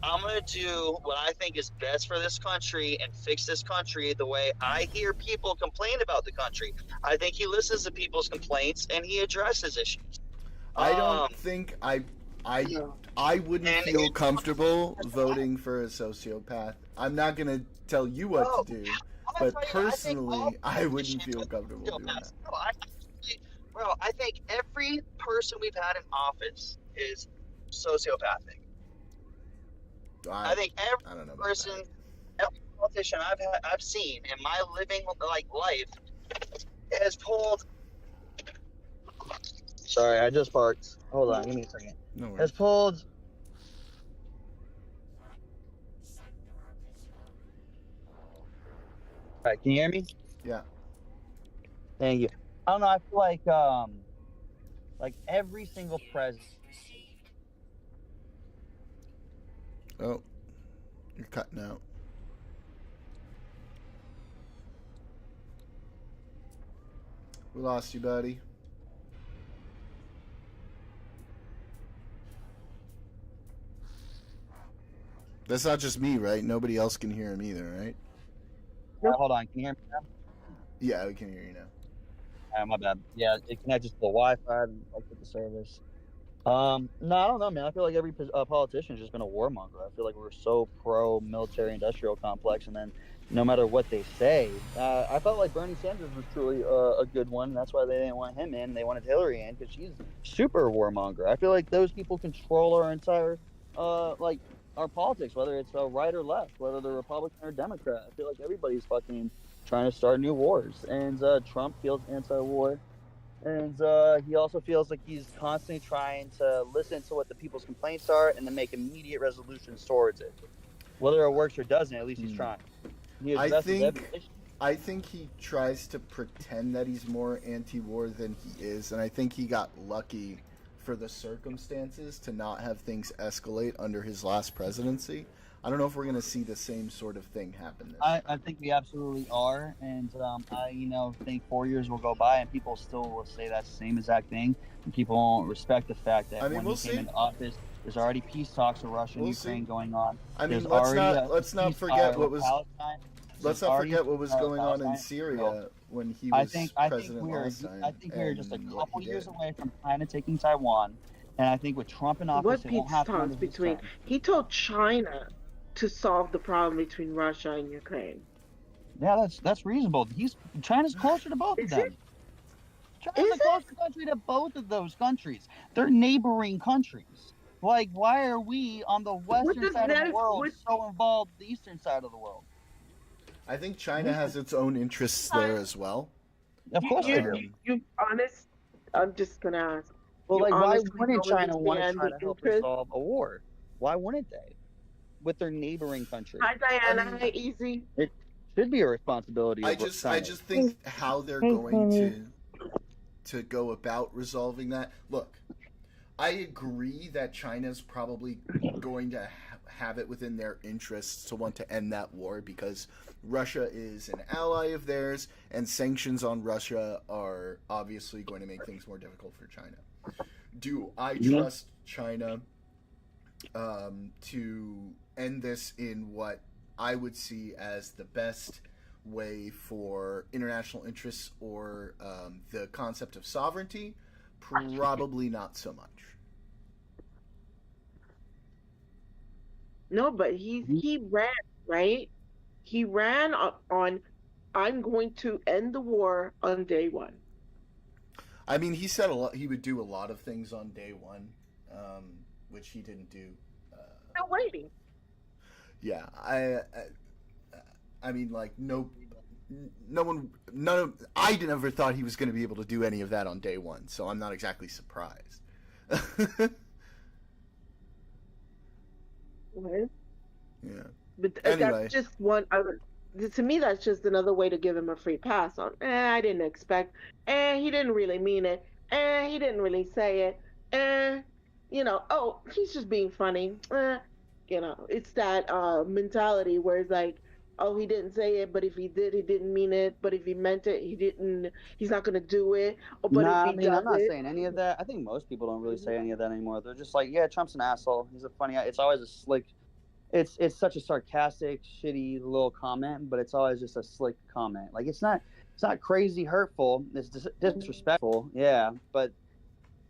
I'm going to do what I think is best for this country and fix this country the way I hear people complain about the country. I think he listens to people's complaints and he addresses issues. I don't think I No. wouldn't feel comfortable voting for a sociopath. I'm not gonna tell you what to do, but personally, I wouldn't feel comfortable doing that. Bro, I think every person we've had in office is sociopathic. I think I don't know every about person, that. every politician I've seen in my living life has told. Sorry, I just barked. Hold on, give me a second. No worries. Has told. All right, can you hear me? Yeah. Thank you. I don't know. I feel like every single president. Oh, you're cutting out. We lost you, buddy. That's not just me, right? Nobody else can hear him either, right? Hold on, can you hear me now? Yeah, we can hear you now. My bad. Yeah, it connected to the Wi-Fi and with the service. No, I don't know, man. I feel like every politician has just been a warmonger. I feel like we're so pro military-industrial complex, and then no matter what they say, I felt like Bernie Sanders was truly a good one. And that's why they didn't want him in. They wanted Hillary in because she's super warmonger. I feel like those people control our entire, our politics, whether it's right or left, whether they're Republican or Democrat. I feel like everybody's fucking trying to start new wars, and Trump feels anti-war. And he also feels like he's constantly trying to listen to what the people's complaints are and then make immediate resolutions towards it. Whether it works or doesn't, at least he's trying. He addresses every issue. I think he tries to pretend that he's more anti-war than he is, and I think he got lucky for the circumstances to not have things escalate under his last presidency. I don't know if we're going to see the same sort of thing happen. I think we absolutely are, and I think 4 years will go by and people still will say that same exact thing, and people won't respect the fact that when he came into office, there's already peace talks with Russia and Ukraine going on. I mean, let's not forget what was going on in Syria when he was president last time. I think we're just a couple years away from China taking Taiwan, and I think with Trump in office, it won't happen between. He told China to solve the problem between Russia and Ukraine. Yeah, that's reasonable. China's closer to both of them. China's a closer country to both of those countries. They're neighboring countries. Like, why are we on the What western does side of the that? world What? so involved with the eastern side of the world? I think China has its own interests there as well. Of You course they you do. you, you honest. I'm just gonna ask. Well, You like, why honestly wouldn't don't China want to understand try the to help interest. resolve a war? Why wouldn't they? With their neighboring country. Hi I Diana. mean, Hi Easy. It should be a responsibility I of just I China. just think how they're Hey, going Kenny. to go about resolving that. Look, I agree that China's probably going to have it within their interests to want to end that war because Russia is an ally of theirs, and sanctions on Russia are obviously going to make things more difficult for China. Do I trust China to end this in what I would see as the best way for international interests or the concept of sovereignty? Probably not so much. No, but he ran, right? He ran on I'm going to end the war on day one. I mean, he said a lot. He would do a lot of things on day one, which he didn't do. Still waiting. Yeah, I mean, like no one, none of. I never thought he was going to be able to do any of that on day one, so I'm not exactly surprised. Right? Yeah. But Anyway. that's just one other. To me, that's just another way to give him a free pass on. I didn't expect. He didn't really mean it. He didn't really say it. Oh, he's just being funny. It's that mentality where it's like, oh, he didn't say it, but if he did, he didn't mean it. But if he meant it, he didn't. He's not gonna do it. Or but if Nah, he I mean, does I'm not it, saying any of that. I think most people don't really say any of that anymore. They're just like, yeah, Trump's an asshole. He's a funny. It's always a slick. It's such a sarcastic, shitty little comment, but it's always just a slick comment. Like it's not crazy hurtful. It's disrespectful, yeah, but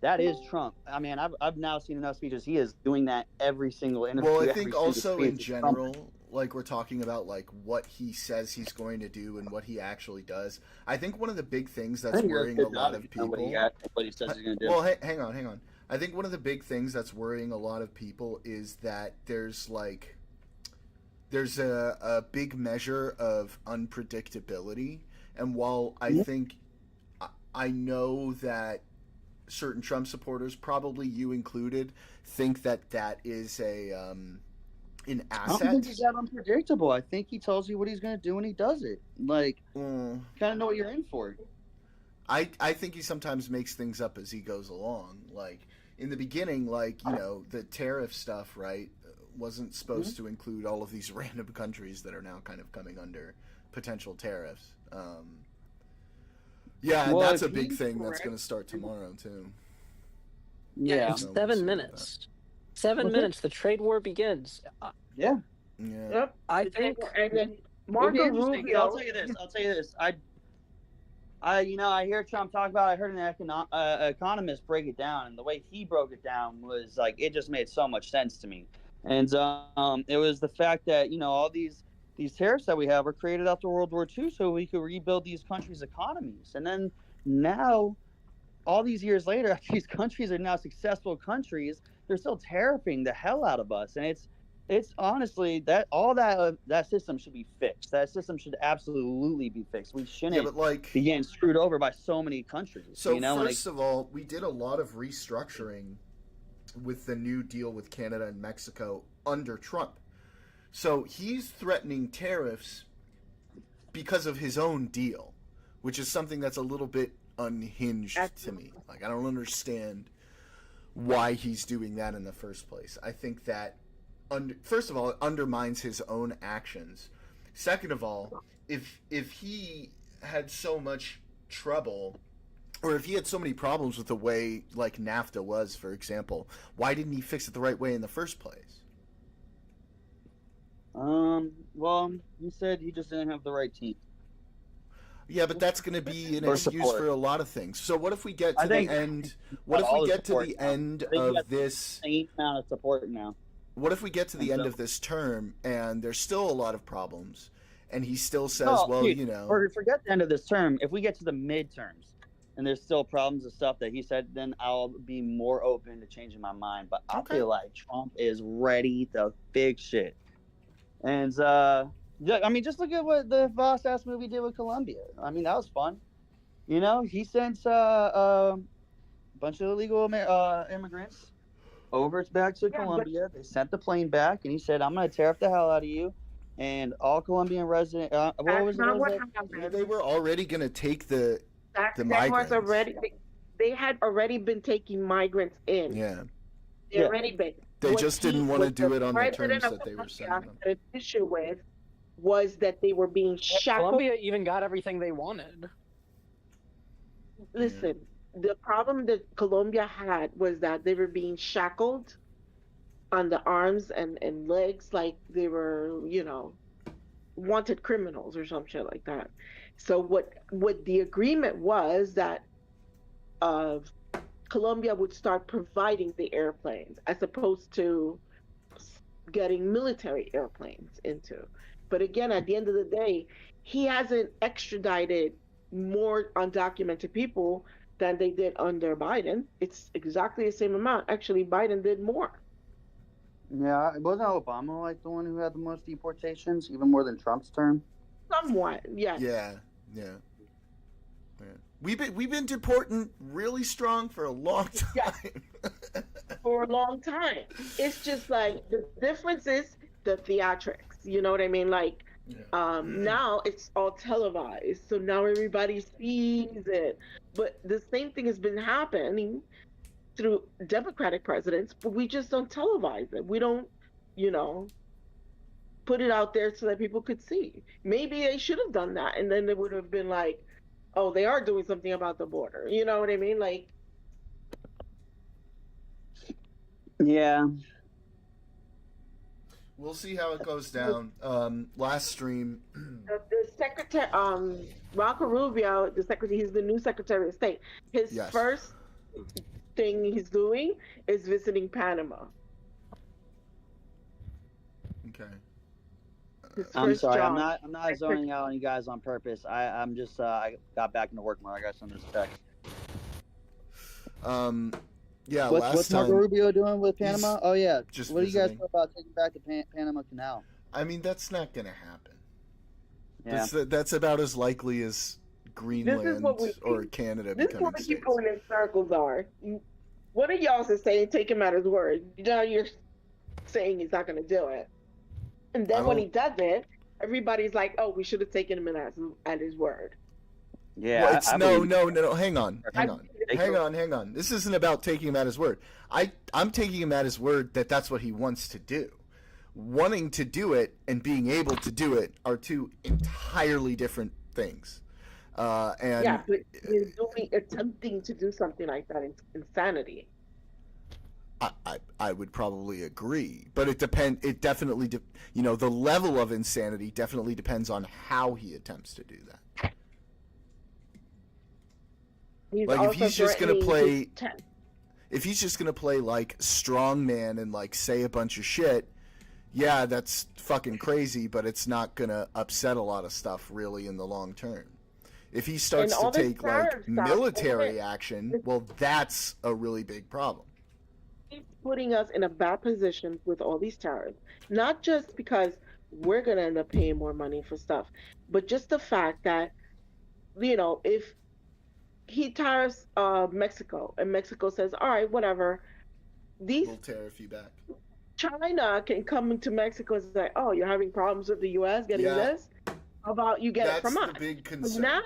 that is Trump. I mean, I've now seen enough speeches. He is doing that every single interview. Well, I every think single also speech in is Trump. general, like we're talking about like what he says he's going to do and what he actually does. I think one of the big things I that's think he does worrying good a lot job of if you know people. what he says he's going to do. Well, hang on. I think one of the big things that's worrying a lot of people is that there's a big measure of unpredictability, and while I think I know that certain Trump supporters, probably you included, think that is an I asset. don't think he's that unpredictable. I think he tells you what he's going to do and he does it. Like, kind of know what you're in for. I think he sometimes makes things up as he goes along. Like in the beginning, the tariff stuff, right, wasn't supposed to include all of these random countries that are now kind of coming under potential tariffs. Yeah, and Well, that's a if big he's thing that's correct- going to start tomorrow too. Yeah. So we'll see 7 about minutes. 7 What's that? minutes. The trade war begins. Yeah. Yeah. yep. I think. And then It'll Marco be interesting. Rubio. I'll tell you this. I hear Trump talk about. I heard an economist break it down, and the way he broke it down was like it just made so much sense to me. And it was the fact that all these tariffs that we have were created after World War II, so we could rebuild these countries' economies. And then now, all these years later, these countries are now successful countries. They're still tariffing the hell out of us, and it's honestly that all that system should be fixed. That system should absolutely be fixed. We shouldn't Yeah, but be getting screwed over by so many countries. So first of all, we did a lot of restructuring with the new deal with Canada and Mexico under Trump. So he's threatening tariffs because of his own deal, which is something that's a little bit unhinged to me. Like I don't understand why he's doing that in the first place. I think that first of all, it undermines his own actions. Second of all, if he had so much trouble, or if he had so many problems with the way like NAFTA was, for example, why didn't he fix it the right way in the first place? Well, he said he just didn't have the right team. Yeah, but that's going to be an Or excuse support. for a lot of things. So what if we get I to the think end? What if all we the get to support the now. end I think he of has this? Same amount of support now. What if we get to the And end so- of this term and there's still a lot of problems, and he still says, No, "Well, dude, Forget the end of this term. If we get to the midterms, and there's still problems and stuff that he said, then I'll be more open to changing my mind. But I Okay. feel like Trump is ready to fix shit. And yeah, I mean, just look at what the Voss ass movie did with Colombia. I mean, that was fun. You know, he sent a bunch of illegal immigrants over back to Yeah, but Colombia. They sent the plane back, and he said, "I'm going to tariff the hell out of you." And all Colombian resident, what that's was it? not What what was it? Well, happened. they were already gonna take the That was migrants. already they had already been taking migrants in. Yeah. They Yeah. already been. They just didn't want to What do the it on the president terms of that they were Colombia sending them. had an issue with was that they were being shackled. Colombia even got everything they wanted. Listen, the problem that Colombia had was that they were being shackled on the arms and legs like they were, wanted criminals or some shit like that. So what the agreement was that Colombia would start providing the airplanes as opposed to getting military airplanes into. But again, at the end of the day, he hasn't extradited more undocumented people than they did under Biden. It's exactly the same amount. Actually, Biden did more. Yeah, wasn't Obama like the one who had the most deportations, even more than Trump's term? Somewhat, yes. Yeah. We've been deporting really strong for a long time. For a long time. It's just like the difference is the theatrics. You know what I mean? Like now it's all televised, so now everybody sees it. But the same thing has been happening through Democratic presidents, but we just don't televise it. We don't, put it out there so that people could see. Maybe they should have done that, and then it would have been like, oh, they are doing something about the border. You know what I mean? Like, yeah. We'll see how it goes down. Last stream. the secretary, Marco Rubio, the secretary, he's the new Secretary of State. His first thing he's doing is visiting Panama. Okay. I'm sorry. I'm not zoning out on you guys on purpose. I'm just I got back into work mode. I got some of this text. Yeah. What's Marco Rubio doing with Panama? Oh yeah. Just what do you guys visiting. feel about taking back the Panama Canal? I mean, that's not gonna happen. Yeah. That's about as likely as Greenland or Canada this becoming is what we states. keep going in circles are. One of y'all is saying take him at his word. Now you're saying he's not going to do it. And then when he does it, everybody's like, "Oh, we should have taken him at his word." Yeah. Well, it's no. Hang on. Hang on. This isn't about taking him at his word. I'm taking him at his word that that's what he wants to do. Wanting to do it and being able to do it are two entirely different things. And yeah, but attempting to do something like that is insanity. I would probably agree, but it definitely the level of insanity definitely depends on how he attempts to do that. If he's just gonna play like strongman and like say a bunch of shit, yeah, that's fucking crazy, but it's not gonna upset a lot of stuff really in the long term. If he starts to take like military action, well, that's a really big problem. He's putting us in a bad position with all these tariffs, not just because we're going to end up paying more money for stuff, but just the fact that, if he tariffs Mexico and Mexico says, all right, whatever, we'll tariff you back. China can come into Mexico and say, oh, you're having problems with the U.S. getting this? How about you get it from us? That's the big concern. Now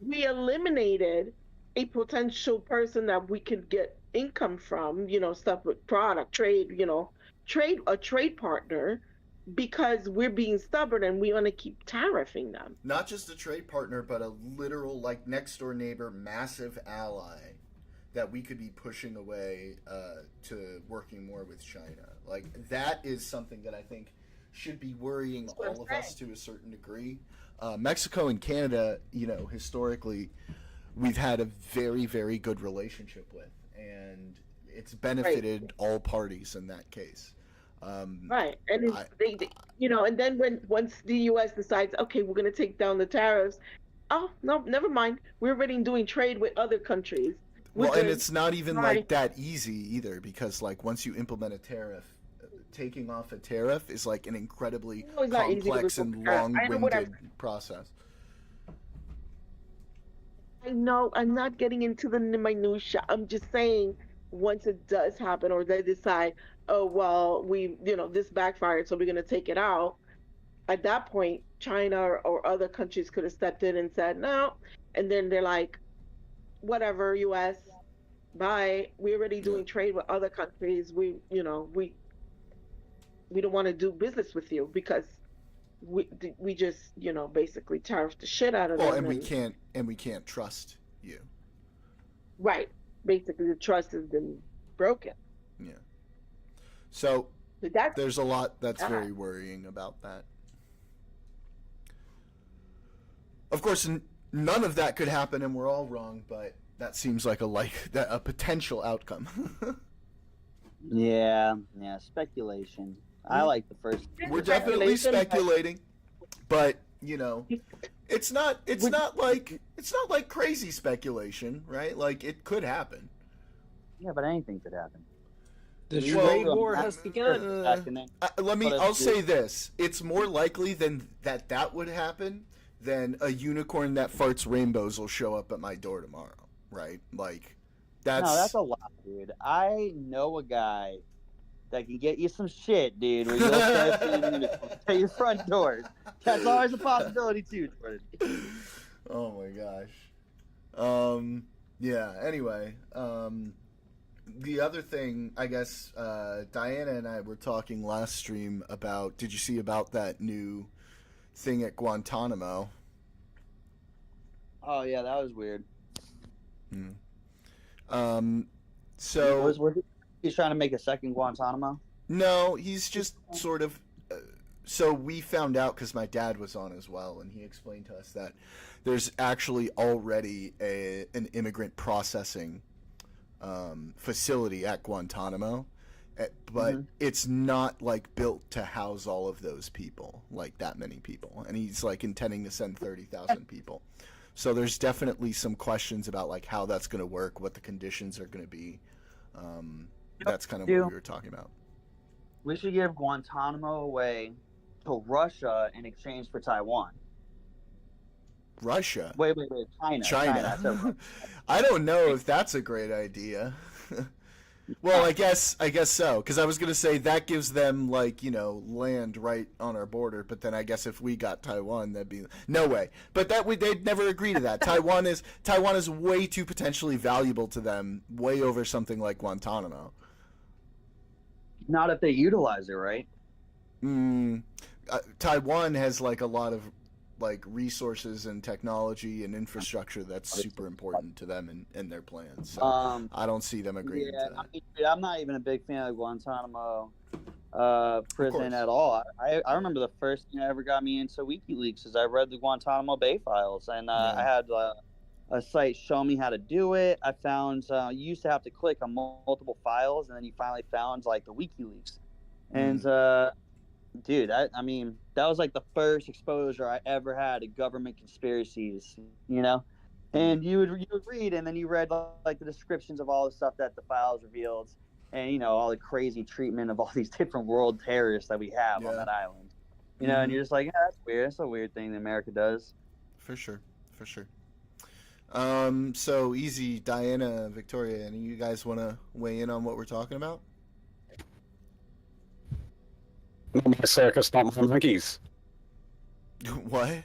we eliminated a potential person that we could get income from, stuff with product, trade, a trade partner, because we're being stubborn and we want to keep tariffing them. Not just a trade partner, but a literal, like, next door neighbor, massive ally that we could be pushing away to working more with China. Like, that is something that I think should be worrying all of us to a certain degree. Mexico and Canada, historically, we've had a very, very good relationship with, and it's benefited all parties in that case. Right, and and then once the U.S. decides, okay, we're going to take down the tariffs, Oh no, never mind. We're already doing trade with other countries. We're Well, and good. it's not even Bye. like that easy either, because like once you implement a tariff, taking off a tariff is like an incredibly No, it's not easy to complex report. and I know what long-winded process. I know. I'm not getting into the minutia. I'm just saying, once it does happen, or they decide, oh well, this backfired, so we're gonna take it out. At that point, China or other countries could have stepped in and said no, and then they're like, whatever, U.S. Bye. We're already Yeah. doing trade with other countries. We don't want to do business with you because we just basically tariff the shit out of Well, them, and we and can't trust you. right, basically the trust has been broken. Yeah. So So that's there's a lot that's that. very worrying about that. Of course, none of that could happen, and we're all wrong. But that seems like a potential outcome. Yeah, speculation. I like the first. We're definitely Speculation, but speculating, but it's not like crazy speculation, right? Like it could happen. Yeah, but anything could happen. The You trade go to war a has map begun. back in there. I'll say this: it's more likely than that would happen than a unicorn that farts rainbows will show up at my door tomorrow, right? Like No, that's a lot, dude. I know a guy that can get you some shit, dude. Where you'll start seeing unicorns at your front door. That's always a possibility too, Jordan. Oh my gosh. Yeah. Anyway, the other thing, I guess, Diana and I were talking last stream about. Did you see about that new thing at Guantanamo? Oh yeah, that was weird. So He's trying to make a second Guantanamo. no, he's just sort of. So we found out because my dad was on as well, and he explained to us that there's actually already an immigrant processing facility at Guantanamo, but it's not like built to house all of those people, like that many people, and he's like intending to send 30,000 people. So there's definitely some questions about like how that's going to work, what the conditions are going to be. That's kind of what we were talking about. We should give Guantanamo away to Russia in exchange for Taiwan. Russia? Wait, China. I said Russia. I don't know if that's a great idea. Well, I guess so, because I was gonna say that gives them like land right on our border, but then I guess if we got Taiwan, that'd be no way. But they'd never agree to that. Taiwan is way too potentially valuable to them, way over something like Guantanamo. Not if they utilize it right. Taiwan has like a lot of like resources and technology and infrastructure that's super important to them and their plans. So I don't see them agreeing to that. I'm not even a big fan of Guantanamo prison at all. I remember the first thing that ever got me into WikiLeaks is I read the Guantanamo Bay files, and I had a site show me how to do it. I found you used to have to click on multiple files, and then you finally found like the WikiLeaks. And dude, I mean, that was like the first exposure I ever had to government conspiracies, And you would read, and then you read like the descriptions of all the stuff that the files revealed, and all the crazy treatment of all these different world terrorists that we have on that island. And you're just like, that's weird. That's a weird thing that America does. For sure. So easy, Diana, Victoria, any of you guys want to weigh in on what we're talking about? Not my circus, not my monkeys. What?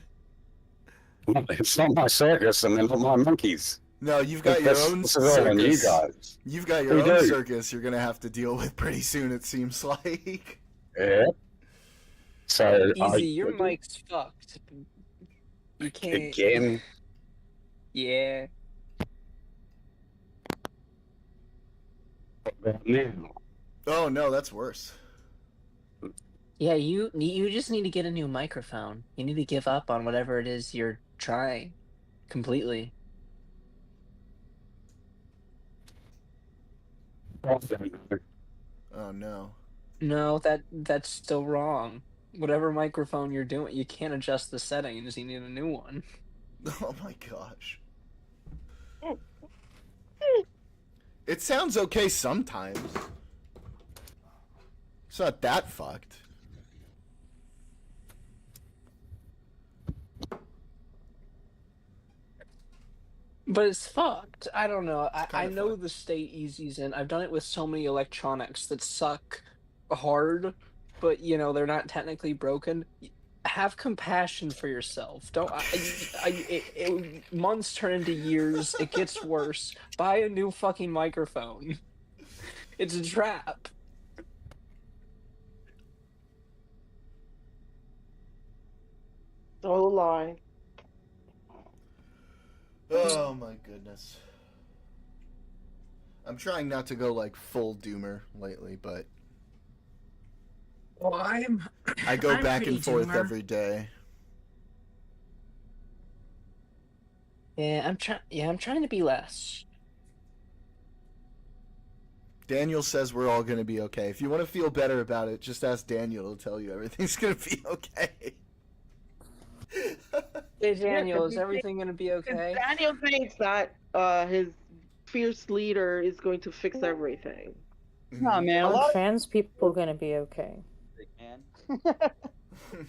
It's not my circus, and they're not my monkeys. No, you've got your own circus. You guys. You've got your own circus you're going to have to deal with pretty soon, it seems like. Yeah. So Easy, your mic's fucked. You can't. Again. Yeah. What about now? Oh, no, that's worse. Yeah, you just need to get a new microphone. You need to give up on whatever it is you're trying completely. Oh no. No, that's still wrong. Whatever microphone you're doing, you can't adjust the settings. You need a new one. Oh my gosh. It sounds okay sometimes. It's not that fucked. But it's fucked. I don't know. It's I kinda know fucked. the state easy's in. I've done it with so many electronics that suck hard, but they're not technically broken. Have compassion for yourself. Don't months turn into years. It gets worse. Buy a new fucking microphone. It's a trap. So lie. Oh my goodness. I'm trying not to go like full doomer lately, but Well, I go I'm back pretty and forth doomer. every day. Yeah, I'm trying to be less. Daniel says we're all gonna be okay. If you want to feel better about it, just ask Daniel to tell you everything's gonna be okay. Hey Daniel, 'cause is he everything gonna be okay? Daniel thinks that his fierce leader is going to fix everything. Nah, man, a Are lot trans people gonna be okay? of man.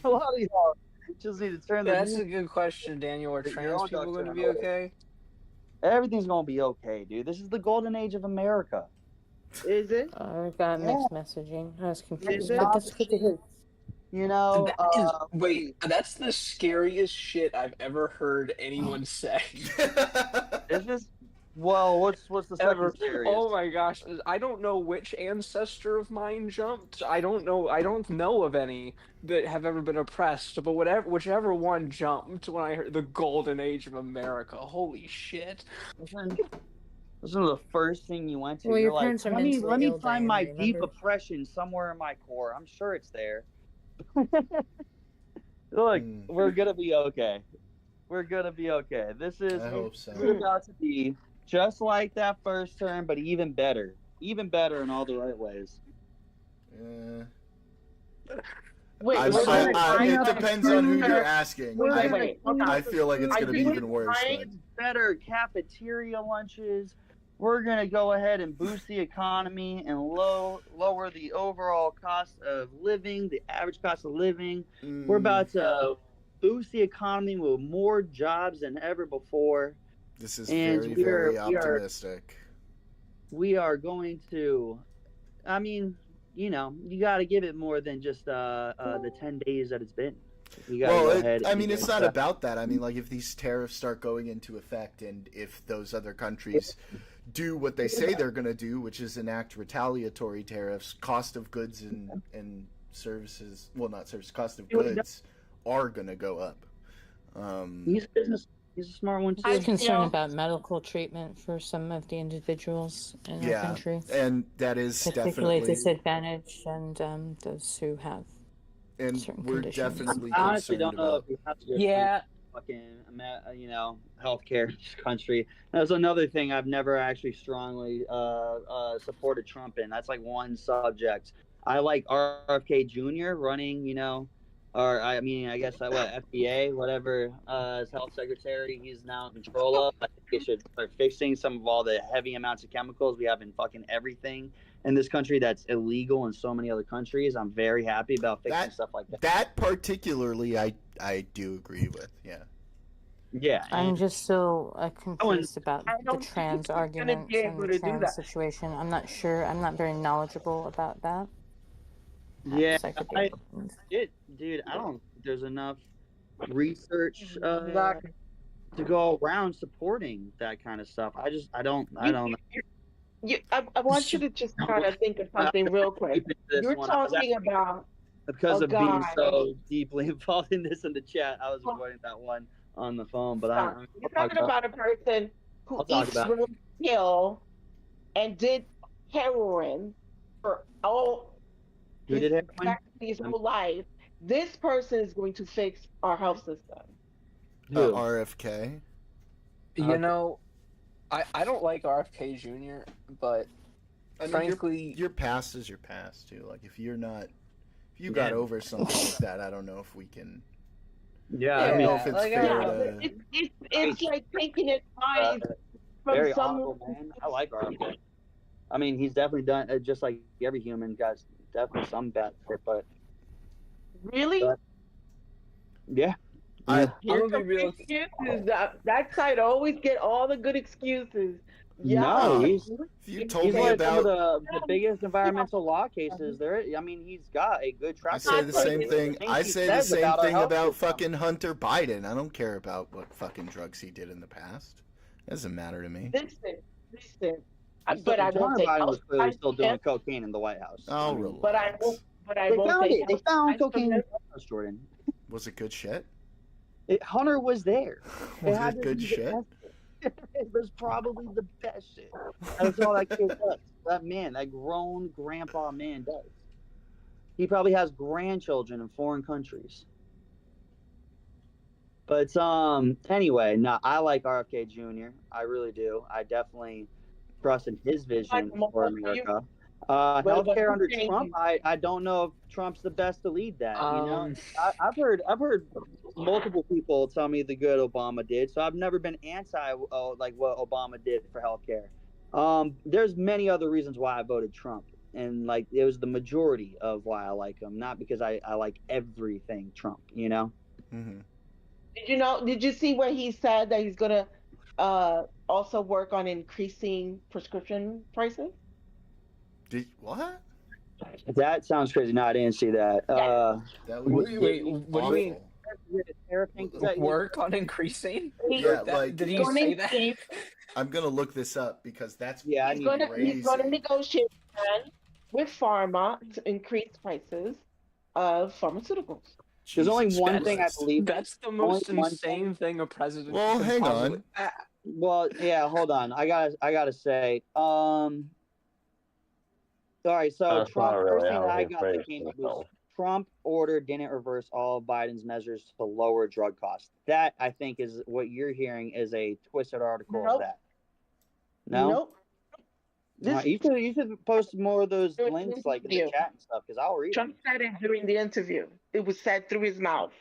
A lot of y'all just need to turn the That's news. a good question, Daniel. Are Your trans own people ducks going to are be in order. okay? Everything's gonna be okay, dude. This is the golden age of America. Is it? I got mixed messaging. I was confused, it? but that's good to hear. You know, That's the scariest shit I've ever heard anyone say. Is this? Well, what's the second Ever. scariest? Oh my gosh. I don't know which ancestor of mine jumped. I don't know of any that have ever been oppressed, but whichever one jumped when I heard the golden age of America. Holy shit. This is the first thing you went to. Well, You're your like, parents are let me mentally ill, find Diana, my deep remember? oppression somewhere in my core. I'm sure it's there. Look, we're gonna be okay. We're gonna be okay. This is I hope so. we're about to be just like that first term, but even better in all the right ways. Wait, it depends on who you're asking. Wait. I feel like it's I gonna be think even worse. But Better cafeteria lunches. We're gonna go ahead and boost the economy and lower the overall cost of living, the average cost of living. We're about to boost the economy with more jobs than ever before. This is And very optimistic. We are going to. I mean, you got to give it more than just the 10 days that it's been. You got to go ahead. I mean, it's not about that. I mean, like, if these tariffs start going into effect and if those other countries do what they say they're going to do, which is enact retaliatory tariffs, cost of goods and services, well, not services, cost of goods are going to go up. He's a smart one, too. I was concerned about medical treatment for some of the individuals in our country. And that is particularly definitely disadvantaged and those who have certain we're conditions. definitely I honestly concerned don't know about. if we have to go Yeah. fucking healthcare in this country. That's another thing I've never actually strongly supported Trump in. That's like one subject. I like RFK Jr. running, or I mean, I guess what FDA, whatever, as health secretary, he's now in control of. I think they should start fixing some of all the heavy amounts of chemicals we have in fucking everything in this country that's illegal in so many other countries. I'm very happy about fixing stuff like that. That particularly, I do agree with. Yeah. Yeah. I'm just so confused about the trans arguments and the trans situation. I'm not sure. I'm not very knowledgeable about that. Yeah, Perhaps dude, I don't think there's enough research to go around supporting that kind of stuff. I don't know. I want you to just kind of think of something real quick. You're talking about because a of being guy. so deeply involved in this in the chat. I was avoiding that one on the phone, but You're talking about a person who eats roadkill and did heroin for his whole life. This person is going to fix our health system. RFK. I don't like RFK Jr., but frankly, your past is your past too. Like if you got over something like that, I don't know if we can Yeah, I I don't mean, know if it's like, fair Yeah, to. it's like taking uh, advice from very someone. honorable man. I like RFK. I mean, he's definitely done just like every human. Got definitely some bad shit, Really? but yeah, I yeah. I'm Here's gonna be some real. excuses. That side always get all the good excuses. No, Yeah. Nah. he's If you told he's me one of some of about, the biggest environmental law cases there. I mean, he's got a good I track say record. the Like same the thing. things I he say the says same about our thing health about system. fucking Hunter Biden. I don't care about what fucking drugs he did in the past. It doesn't matter to me. Listen. But I won't Hunter take Biden was clearly outside still him. doing cocaine in the White House. I Oh, mean, But I won't. relax. But I they won't found take it. They found outside from cocaine in him. the White House, Jordan. Was it good shit? Hunter was there. It Was had it to good be the shit? best shit. It was probably the best shit. That's all that kid does. That man, that grown grandpa man does. He probably has grandchildren in foreign countries. But anyway, no, I like RFK Jr. I really do. I definitely trust in his vision for America. But Healthcare I'm under saying Trump, I don't know if Trump's the best to lead that. You know, Um, I've heard multiple people tell me the good Obama did, so I've never been anti like what Obama did for healthcare. There's many other reasons why I voted Trump, and like it was the majority of why I like him, not because I like everything Trump. You know. Mm-hmm. Did you see where he said that he's gonna also work on increasing prescription prices? Did what? That sounds crazy. No, I didn't see that. Yes. That would wait, be what do you mean? awful. Work on increasing? Yeah, That, like did he Going say to that? I'm gonna look this up because that's Yeah, I he's need gonna he's gonna crazy. negotiate plan with pharma to increase prices of pharmaceuticals. There's only Jesus one thing I Christ. believe in. That's the Only most one insane thing a president Well, could hang possibly. on. Well, yeah, hold on. I gotta say. All right, so That's not Trump, first really thing that how I he got that phrased came it, up was though. Trump ordered didn't reverse all of Biden's measures to lower drug costs. That I think is what you're hearing is a twisted article of Nope. that. No? Nope. This You should post more of those during links the like in the interview. chat and stuff because I'll read Trump them. said it during the interview. It was said through his mouth.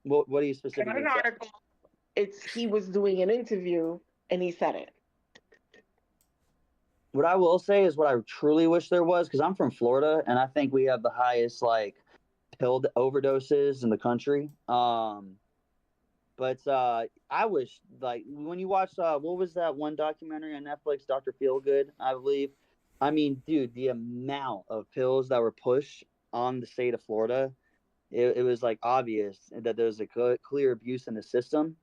What do you Not specifically an say? article. He was doing an interview and he said it. What I will say is what I truly wish there was, because I'm from Florida and I think we have the highest like pill overdoses in the country. But I wish like when you watch what was that one documentary on Netflix, Dr. Feelgood, I believe. I mean, dude, the amount of pills that were pushed on the state of Florida, it was like obvious that there's a clear abuse in the system.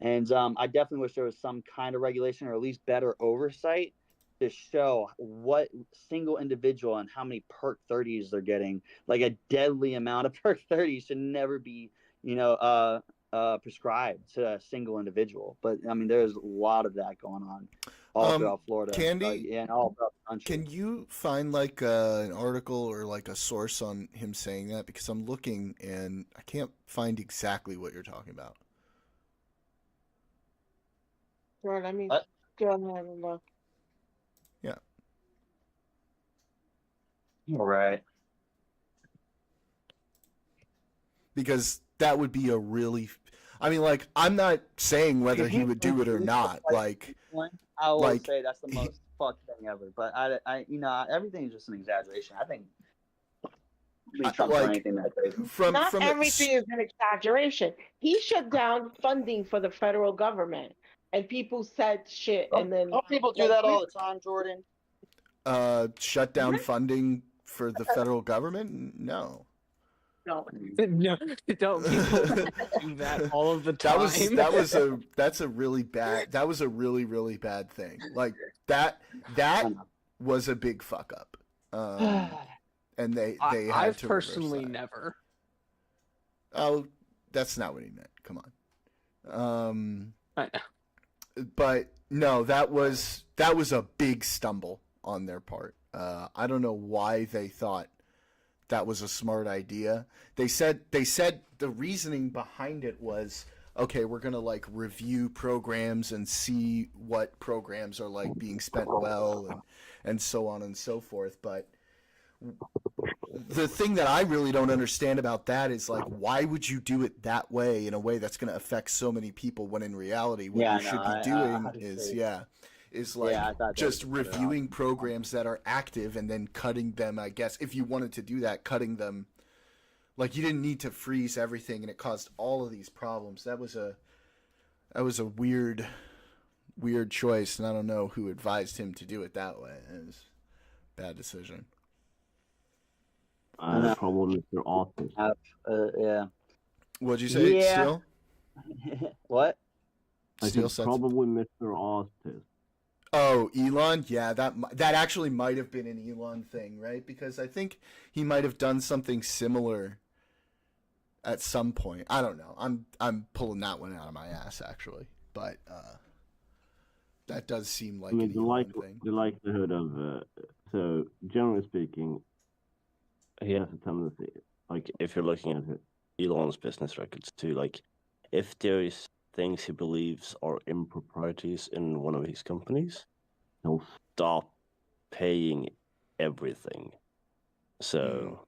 And I definitely wish there was some kind of regulation or at least better oversight to show what single individual and how many perk 30s they're getting. Like a deadly amount of perk 30s should never be, prescribed to a single individual. But I mean, there's a lot of that going on all throughout Florida, Candy, and all throughout the country. can you find like an article or like a source on him saying that? Because I'm looking and I can't find exactly what you're talking about. Sure, let me What? go ahead and look. Yeah. All right. Because that would be a really, I mean, like, I'm not saying whether he would do it or not. Like, I will like, say that's the most fucked thing ever. But everything is just an exaggeration. I think Trump's like, anything that crazy. Not everything is an exaggeration. He shut down funding for the federal government, and people said shit, and then People do that all the time, Jordan. Shut down funding for the federal government? No. No. No, don't people do that all of the time. That's a really bad. That was a really really bad thing. Like that was a big fuck up. And they had I've to personally reverse that. never. Oh, that's not what he meant. Come on. I know. But no, that was a big stumble on their part. I don't know why they thought that was a smart idea. They said the reasoning behind it was, okay, we're gonna like review programs and see what programs are like being spent well and so on and so forth. But the thing that I really don't understand about that is like, why would you do it that way in a way that's going to affect so many people when in reality what Yeah, you no, should be I doing is like I thought that just was better reviewing option. programs that are active and then cutting them. I guess if you wanted to do that, cutting them, like you didn't need to freeze everything, and it caused all of these problems. That was a weird choice, and I don't know who advised him to do it that way. It was a bad decision. I know. Problem with your authors. Yeah. What'd you say, Yeah. Steele? What? I Steele said said probably Mr. Otis. Oh, Elon? Yeah, that actually might have been an Elon thing, right? Because I think he might have done something similar at some point. I don't know. I'm pulling that one out of my ass actually, but that does seem like I mean, an Elon thing. the likelihood of so generally speaking, he has a tendency, like if you're looking at Elon's business records too, like if there is things he believes are improprieties in one of his companies, he'll stop paying everything. So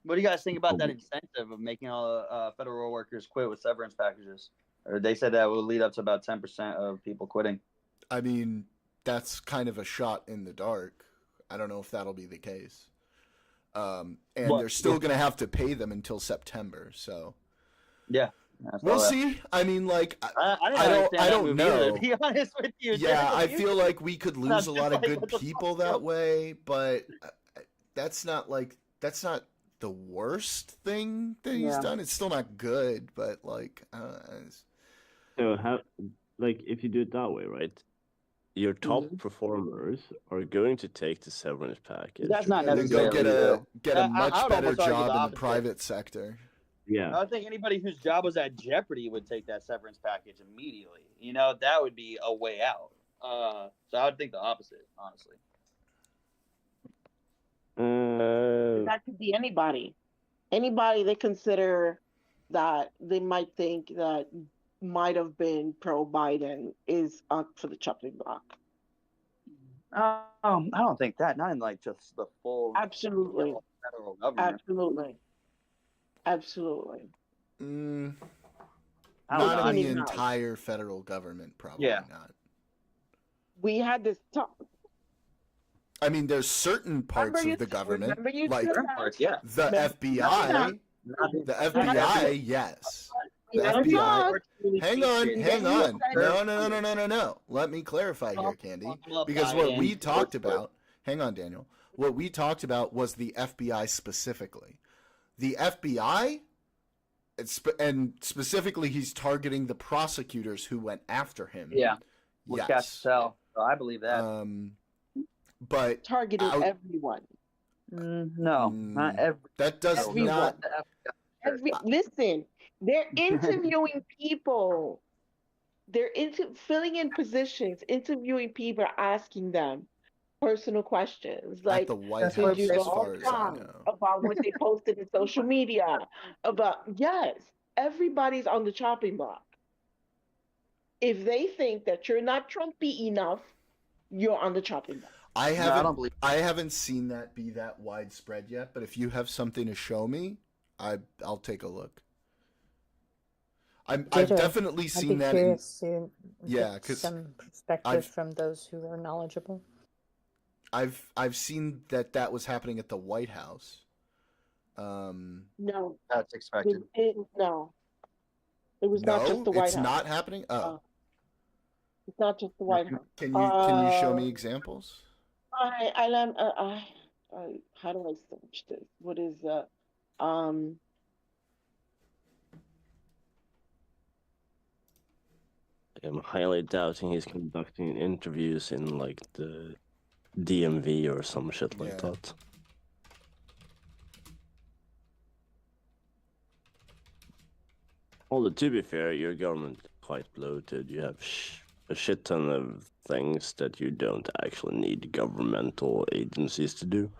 What do you guys think about that incentive of making all federal workers quit with severance packages? Or they said that will lead up to about 10% of people quitting. I mean, that's kind of a shot in the dark. I don't know if that'll be the case. And they're still going to have to pay them until September, so yeah. We'll see. I mean, like, I don't know. Either, to be honest with you. Yeah, I feel like we could lose a lot of good what the people that way, but that's not the worst thing that he's done. It's still not good, but like, so how, like, if you do it that way, right? Your top performers are going to take the severance package. That's not and then go necessarily get a much I would better almost argue job the in the opposite. private sector. Yeah. I think anybody whose job was at jeopardy would take that severance package immediately. You know, that would be a way out. So I would think the opposite, honestly. That could be anybody. Anybody they consider that they might think that might have been pro Biden is up for the chopping block. I don't think that. Not in like just the full Absolutely. federal government. Absolutely. Not in the entire federal government, probably not. We had this talk. I mean, there's certain parts of the government, like the FBI. The FBI, yes. The FBI. Hang on. No. Let me clarify here, Candy. Because what we talked about, hang on, Daniel. What we talked about was the FBI specifically. The FBI, and specifically, he's targeting the prosecutors who went after him. Yeah. Yes. So I believe that. But targeting everyone. No, not every. That does everyone. not. Listen, they're interviewing people. They're filling in positions, interviewing people, asking them personal questions like At the White did House, you as go far as I wrong know. about what they posted in social media about everybody's on the chopping block. If they think that you're not Trumpy enough, you're on the chopping block. I haven't seen that be that widespread yet, but if you have something to show me, I'll take a look. I've definitely seen that. Because some perspective from those who are knowledgeable. I've seen that was happening at the White House. No, That's expected. No, it was not just the White House. It's not happening. Oh, it's not just the White House. Can you show me examples? How do I search this? What is I'm highly doubting he's conducting interviews in like the DMV or some shit like that. Although to be fair, your government is quite bloated. You have a shit ton of things that you don't actually need governmental agencies to do.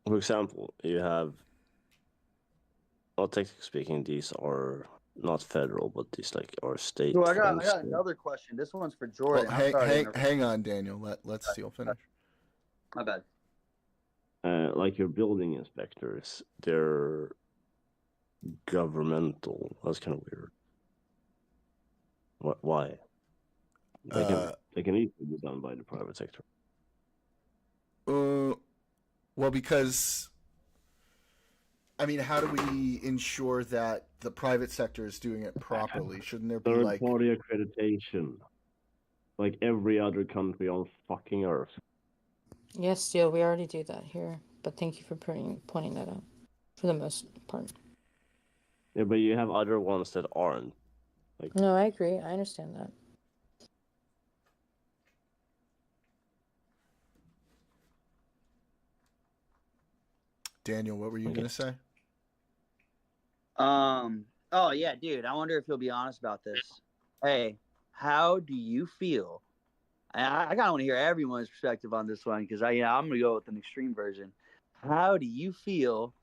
For example, you have, well, technically speaking, these are not federal, but these like our state. So I got ones. another question. This one's for Well, Jordan. I'm sorry to interrupt. hang on, Daniel. Let Steele finish. My bad. Like your building inspectors, they're governmental. That's kind of weird. Why? They can easily be done by the private sector. Well, because I mean, how do we ensure that the private sector is doing it properly? Shouldn't there be like third-party accreditation, like every other country on fucking earth? Yes, Steele, we already do that here, but thank you for pointing that out. For the most part. Yeah, but you have other ones that aren't. Like, No, I agree. I understand that. Daniel, what were you gonna say? Oh yeah, dude. I wonder if you'll be honest about this. Hey, how do you feel? I kind of want to hear everyone's perspective on this one because I'm gonna go with an extreme version. How do you feel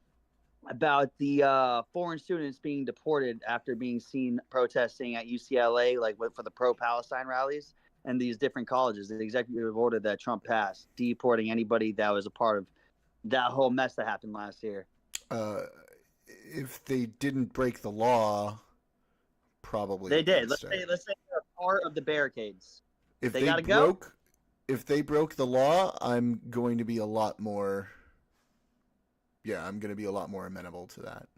about the foreign students being deported after being seen protesting at UCLA, like for the pro-Palestine rallies and these different colleges? The executive order that Trump passed, deporting anybody that was a part of that whole mess that happened last year. If they didn't break the law, probably they did. Let's it. say they're part of the barricades. If they gotta go. If they broke the law, I'm going to be a lot more. Yeah, I'm going to be a lot more amenable to that.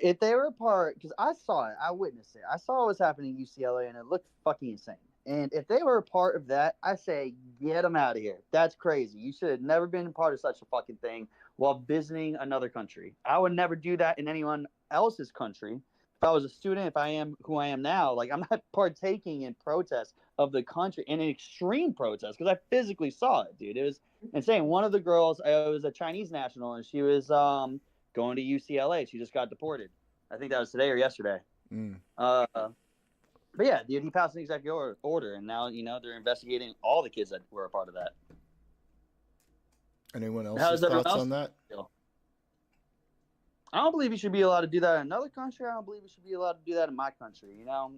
If they were a part, because I saw it, I witnessed it. I saw what was happening at UCLA, and it looked fucking insane. And if they were a part of that, I say get them out of here. That's crazy. You should have never been a part of such a fucking thing while visiting another country. I would never do that in anyone else's country. If I was a student, if I am who I am now, like I'm not partaking in protests of the country, in an extreme protest, because I physically saw it, dude. It was insane. One of the girls, it was a Chinese national, and she was going to UCLA. She just got deported. I think that was today or yesterday. But yeah, dude, he passed an executive order, and now they're investigating all the kids that were a part of that. Anyone else's thoughts on that? I don't believe you should be allowed to do that in another country. I don't believe you should be allowed to do that in my country.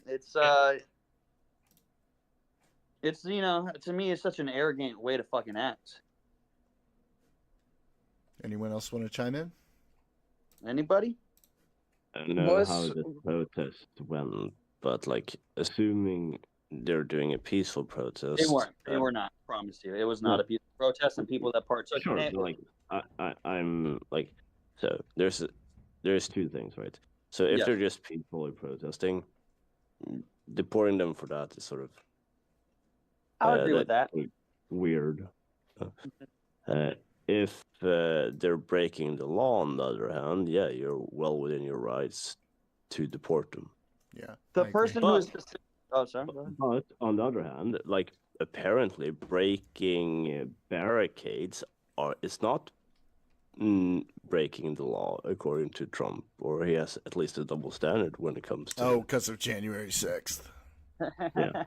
It's to me, it's such an arrogant way to fucking act. Anyone else want to chime in? Anybody? I don't know how the protest went, but like, assuming they're doing a peaceful protest. They weren't. They were not. I promise you, it was not a peaceful protest, and people that partook in it. Like, I'm like, so there's two things, right? So if they're just peacefully protesting, deporting them for that is sort of. I would agree with that. Weird. If they're breaking the law, on the other hand, yeah, you're well within your rights to deport them. Yeah. The person who is. Oh, sorry. But on the other hand, like apparently breaking barricades is not breaking the law according to Trump, or he has at least a double standard when it comes to. Oh, because of January 6th. Yeah.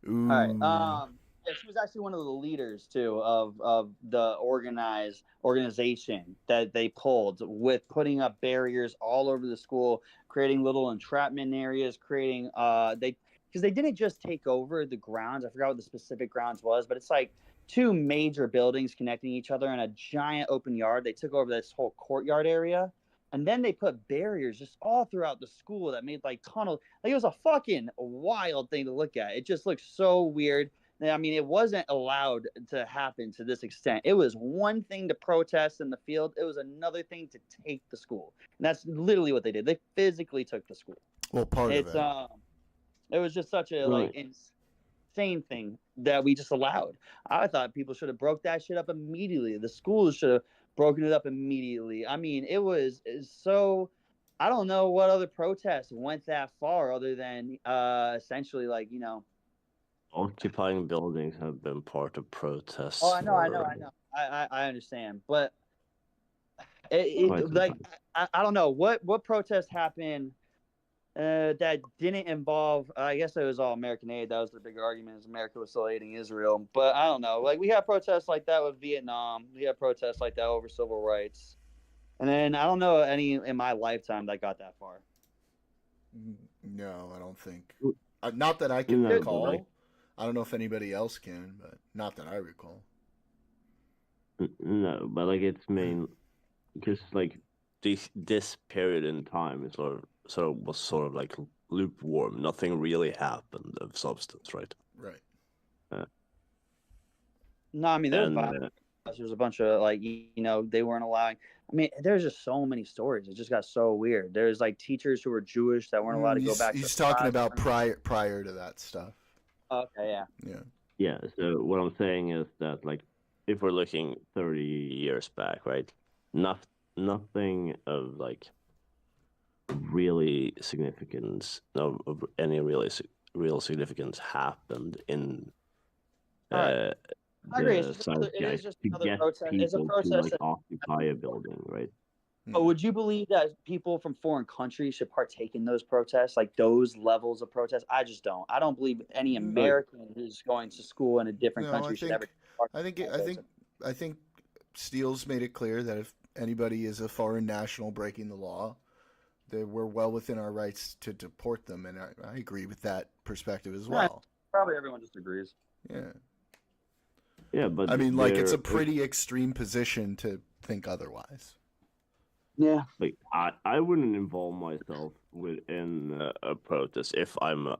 Ooh. All right. Yeah, she was actually one of the leaders too of the organization that they pulled with putting up barriers all over the school, creating little entrapment areas, creating because they didn't just take over the grounds. I forgot what the specific grounds was, but it's like two major buildings connecting each other in a giant open yard. They took over this whole courtyard area. And then they put barriers just all throughout the school that made like tunnels. Like it was a fucking wild thing to look at. It just looked so weird. I mean, it wasn't allowed to happen to this extent. It was one thing to protest in the field. It was another thing to take the school. And that's literally what they did. They physically took the school. Well, part of it. It was just such a like insane thing that we just allowed. I thought people should have broke that shit up immediately. The schools should have broken it up immediately. I mean, it's so. I don't know what other protests went that far other than essentially like Occupying buildings have been part of protests. Oh, I know. I understand, but I don't know what protest happened that didn't involve. I guess it was all American aid. That was the bigger argument: is America was still aiding Israel. But I don't know. Like we had protests like that with Vietnam. We had protests like that over civil rights. And then I don't know any in my lifetime that got that far. No, I don't think. Not that I can No, but recall. like- I don't know if anybody else can, but not that I recall. No, but like it's main because like this period in time is sort of like lukewarm. Nothing really happened of substance, right? Right. No, I mean there's And violence. There's a bunch of like they weren't allowing. I mean, there's just so many stories. It just got so weird. There's like teachers who were Jewish that weren't allowed to go back. He's to talking class. about prior to that stuff. Okay, yeah. Yeah. yeah, so what I'm saying is that like if we're looking 30 years back, right? Nothing of like really significance, no of any real significance happened in Alright. I agree. the It's just another, it is zeitgeist just to another get protest. It's a people to protest. like occupy a building, right? But would you believe that people from foreign countries should partake in those protests, like those levels of protest? I just don't. I don't believe any American who's going to school in a different No, country should ever. I think Steele's made it clear that if anybody is a foreign national breaking the law, that we're well within our rights to deport them, and I agree with that perspective as well. Probably everyone just agrees. Yeah. Yeah, but I mean, like, it's a pretty extreme position to think otherwise. Yeah. Like I wouldn't involve myself within a protest if I'm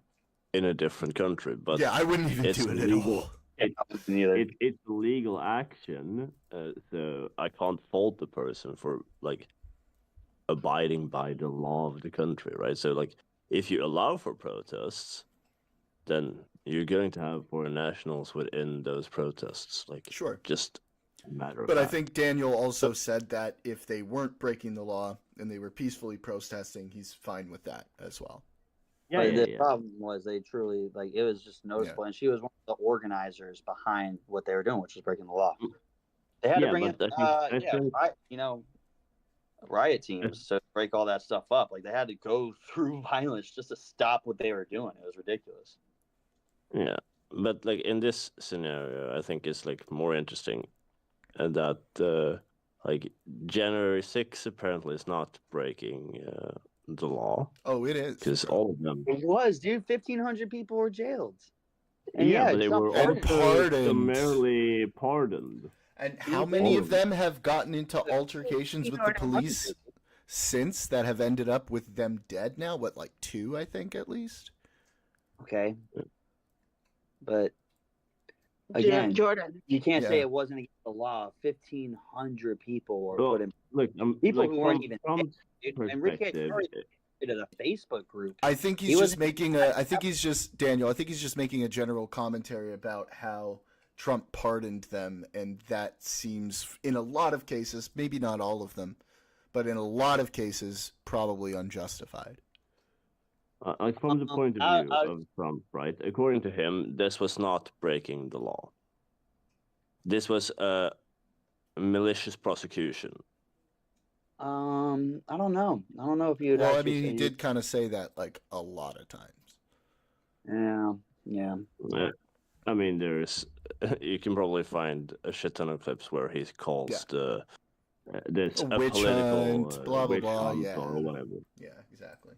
in a different country. But yeah, I wouldn't even do it at all. It's legal action, so I can't fault the person for like abiding by the law of the country, right? So like, if you allow for protests, then you're going to have foreign nationals within those protests. Like, sure, just a matter of But that. I think Daniel also said that if they weren't breaking the law and they were peacefully protesting, he's fine with that as well. Yeah, but the problem was they truly like it was just noticeable, and she was one of the organizers behind what they were doing, which was breaking the law. They had to bring in, riot teams to break all that stuff up. Like they had to go through violence just to stop what they were doing. It was ridiculous. Yeah, but like in this scenario, I think it's like more interesting that like January 6th apparently is not breaking the law. Oh, it is. Because all of them. It was, dude. 1,500 people were jailed. And yeah, but they were all pardoned. summarily pardoned. And how many of them have gotten into altercations with the police since that have ended up with them dead now? What, like 2, I think, at least? Okay. But again, Jordan, you can't say it wasn't against the law. 1,500 people were put in. Look, people like who weren't even. Enrique created a Facebook group. I think he's just making a. I think he's just Daniel. I think he's just making a general commentary about how Trump pardoned them, and that seems, in a lot of cases, maybe not all of them, but in a lot of cases, probably unjustified. Like from the point of view of Trump, right? According to him, this was not breaking the law. This was a malicious prosecution. I don't know. I don't know if you. Well, I mean, he did kind of say that like a lot of times. Yeah. I mean, there's. You can probably find a shit ton of clips where he calls this a witch political hunt, blah blah blah, or whatever. Yeah, exactly.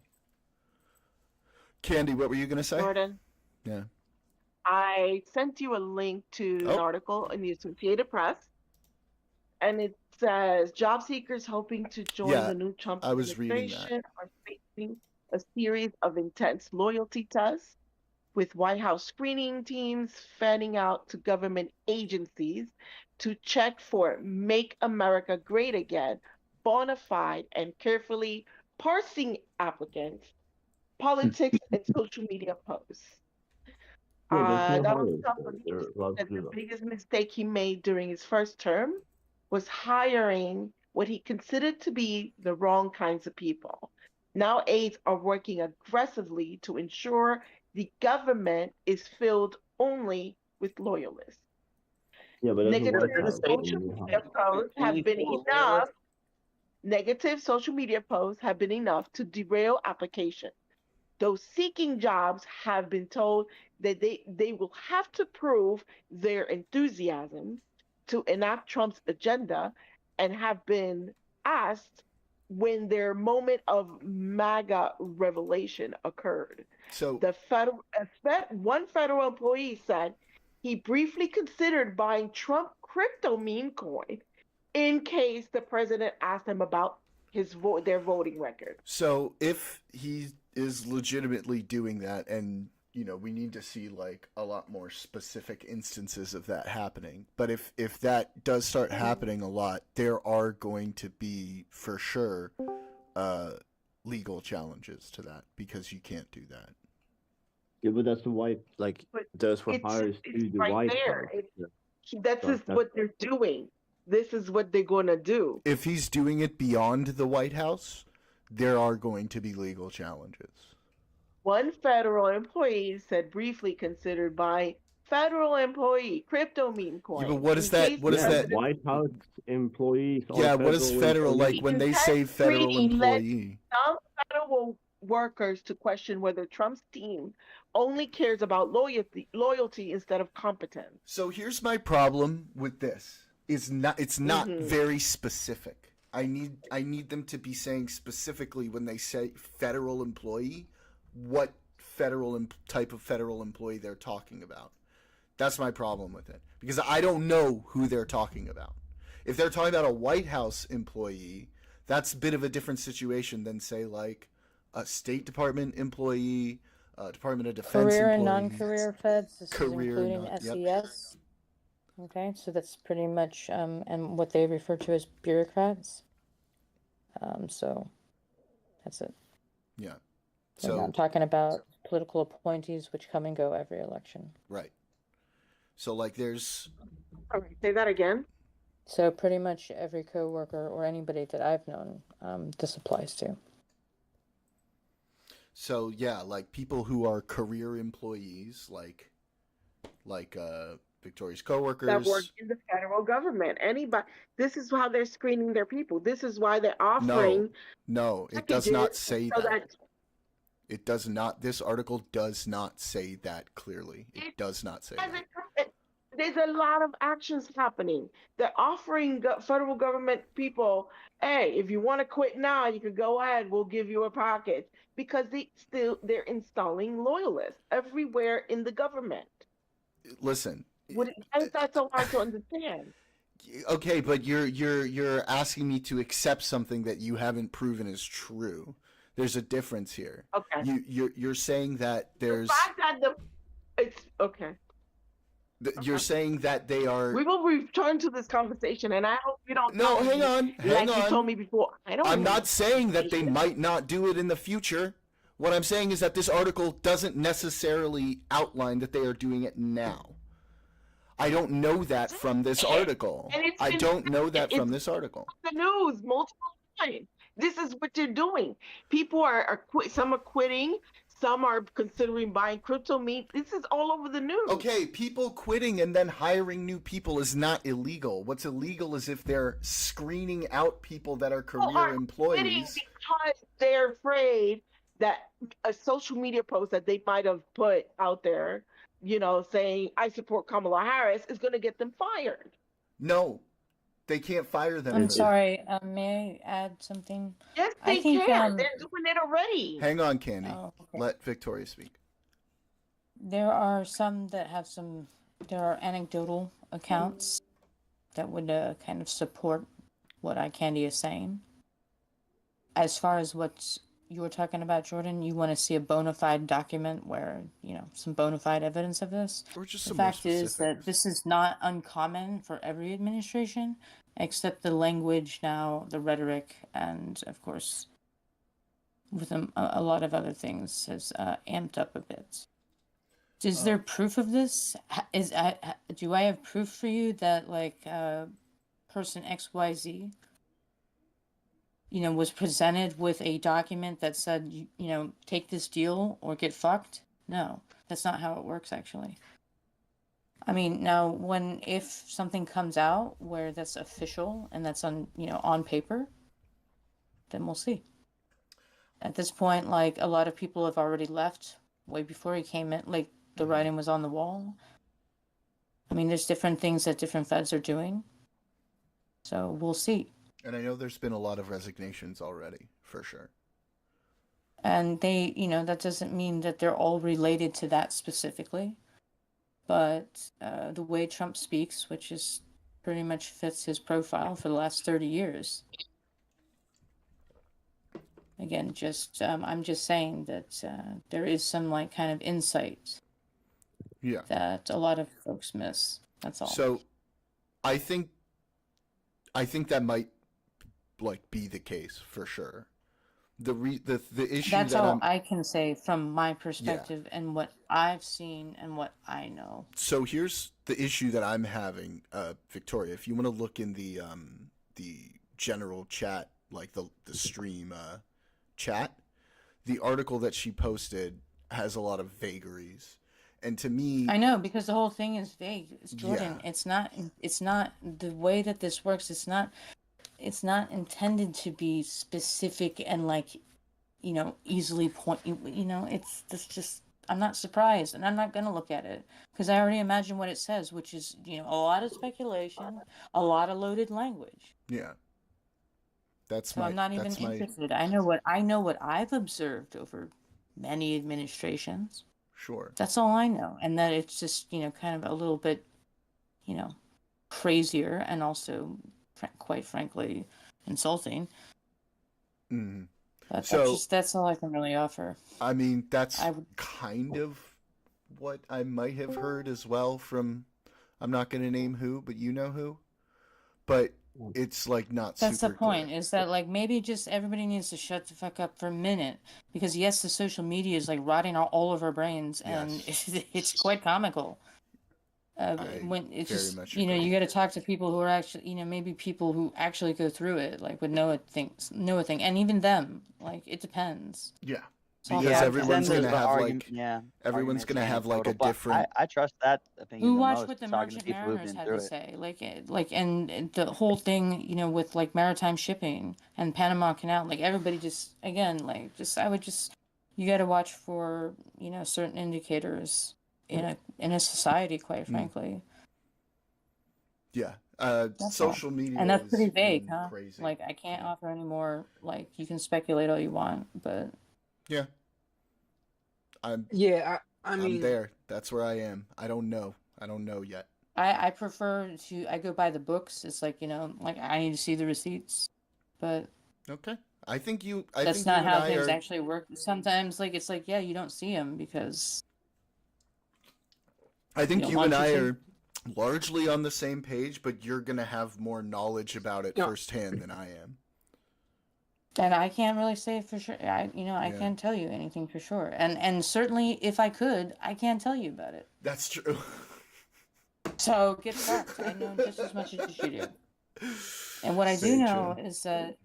Candy, what were you gonna say? Jordan. Yeah. I sent you a link to an article in the Associated Press, and it says job seekers hoping to join the new Trump administration are facing a series of intense loyalty tests, with White House screening teams fanning out to government agencies to check for "Make America Great Again" bona fide and carefully parsing applicants, politics, and social media posts. Donald Trump said the biggest mistake he made during his first term was hiring what he considered to be the wrong kinds of people. Now aides are working aggressively to ensure the government is filled only with loyalists. Yeah, but negative social media posts have been enough to derail applications. Those seeking jobs have been told that they will have to prove their enthusiasm to enact Trump's agenda and have been asked when their moment of MAGA revelation occurred. So One federal employee said he briefly considered buying Trump crypto meme coin in case the president asked him about their voting record. So if he is legitimately doing that, and we need to see like a lot more specific instances of that happening. But if that does start happening a lot, there are going to be for sure legal challenges to that, because you can't do that. Yeah, but that's the White, like, But those were it's hires to the right White there. House. That's So just what they're doing. This is what they're going to do. If he's doing it beyond the White House, there are going to be legal challenges. One federal employee said briefly considered buying federal employee crypto meme coin. Yeah, but what is in that? case What the is that? president- White House employees. Are Yeah, what is federal? Like employees. when they Intense say federal screening led employee. some federal workers to question whether Trump's team only cares about loyalty instead of competence. So here's my problem with this. It's not Mhm. very specific. I need them to be saying specifically when they say federal employee, what type of federal employee they're talking about. That's my problem with it, because I don't know who they're talking about. If they're talking about a White House employee, that's a bit of a different situation than, say, like a State Department employee, Department of Defense Career and employee. non-career feds, this is Career, including yep. SES. Okay, so that's pretty much and what they refer to as bureaucrats. So that's it. Yeah. So I'm So talking about political appointees which come and go every election. right. So like there's All right, say that again. So pretty much every coworker or anybody that I've known, this applies to. so yeah, like people who are career employees, like Victoria's That coworkers. work in the federal government. Anybody. This is how they're screening their people. This is why they're offering. No, it does not say that. It does not. This article does not say that clearly. It does not say that. There's a lot of actions happening. They're offering federal government people, hey, if you want to quit now, you can go ahead. We'll give you a package, because they're installing loyalists everywhere in the government. Listen. Why is that so hard to understand? Okay, but you're asking me to accept something that you haven't proven is true. There's a difference here. Okay. You're saying that there's. The fact that it's okay. You're saying that they are. We will return to this conversation, and I hope you don't. No, hang on. Like you told me before. I'm not saying that they might not do it in the future. What I'm saying is that this article doesn't necessarily outline that they are doing it now. I don't know that from this article. I don't know that from this article. The news multiple times. This is what they're doing. People are some are quitting. Some are considering buying crypto meme. This is all over the news. Okay, people quitting and then hiring new people is not illegal. What's illegal is if they're screening out people that are career employees. Because they're afraid that a social media post that they might have put out there, saying I support Kamala Harris, is going to get them fired. No, they can't fire them. I'm sorry. May I add something? Yes, they can. They're doing it already. Hang on, Candy. Oh, okay. Let Victoria speak. There are some that have there are anecdotal accounts that would kind of support what Candy is saying. As far as what you were talking about, Jordan, you want to see a bona fide document where, some bona fide evidence of this. Or just the some fact more is that this is not uncommon for every administration, except the language now, the rhetoric, and of course, with a lot of other things has amped up a bit. Is there proof of this? Do I have proof for you that person XYZ, was presented with a document that said, take this deal or get fucked? No, that's not how it works, actually. I mean, now, if something comes out where that's official and that's on paper, then we'll see. At this point, a lot of people have already left way before he came in, the writing was on the wall. I mean, there's different things that different feds are doing. So we'll see. And I know there's been a lot of resignations already, for sure. And they, that doesn't mean that they're all related to that specifically. But the way Trump speaks, which is pretty much fits his profile for the last 30 years. Again, I'm just saying that there is some like kind of insight Yeah. that a lot of folks miss. That's all. So, I think that might like be the case for sure. The issue That's that all I'm I can say from my perspective and what I've seen and what I know. So here's the issue that I'm having, Victoria. If you want to look in the general chat, like the stream chat, the article that she posted has a lot of vagaries, and to me, I know, because the whole thing is vague. Jordan, Yeah. it's not the way that this works. It's not intended to be specific and like, easily point. It's just. I'm not surprised, and I'm not gonna look at it because I already imagine what it says, which is a lot of speculation, a lot of loaded language. yeah, that's So I'm not even interested. I know what I've observed over many administrations. Sure. That's all I know, and that it's just kind of a little bit, crazier, and also, quite frankly, insulting. Mm. But So- that's all I can really offer. I mean, that's I would- kind of what I might have heard as well from. I'm not going to name who, but you know who. But it's like not. That's the super point. clear. Is that like maybe just everybody needs to shut the fuck up for a minute, because yes, the social media is like rotting all of our brains, and Yes. it's quite comical. I When it's very just much you agree. got to talk to people who are actually maybe people who actually go through it, like would know a thing, and even them, like it depends. Yeah. It's all Because about everyone's then gonna there's the have argument- like yeah, everyone's arguments gonna and have like a anecdotal, but different. I trust that opinion Who the watched most, what the talking to merchant people who've mariners been had through to it. say, and the whole thing, with like maritime shipping and Panama Canal, like everybody just again, like I would just, you got to watch for certain indicators in a society, quite frankly. Yeah. That's Social media. And that's pretty is vague, been huh? Crazy. Like I can't offer any more. Like you can speculate all you want, but Yeah. I'm Yeah, I I'm mean, there. That's where I am. I don't know yet. I prefer to, I go by the books. It's like like I need to see the receipts, but Okay. I think you that's not and how I things are. actually work. Sometimes, like it's like, yeah, you don't see them because I think don't you want and you I to. are largely on the same page, but you're gonna have more knowledge about it Yeah. firsthand than I am. And I can't really say for sure. I Yeah. can't tell you anything for sure. And certainly, if I could, I can't tell you about it. That's true. So get fucked. I know just as much as you do. And what I do Very know true. is that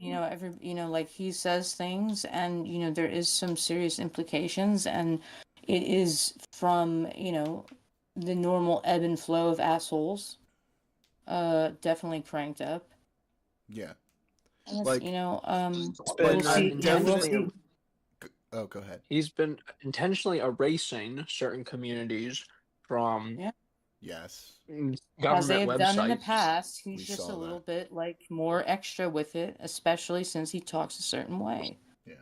like he says things, and there is some serious implications, and it is from the normal ebb and flow of assholes. Definitely cranked up. Yeah. And it's, Like- we'll been, see. We'll intentionally- see. Oh, go ahead. he's been intentionally erasing certain communities from Yeah. Yes. As they government have done in the websites. past, We he's just saw a little that. bit like more extra with it, especially since he talks a certain way. Yeah.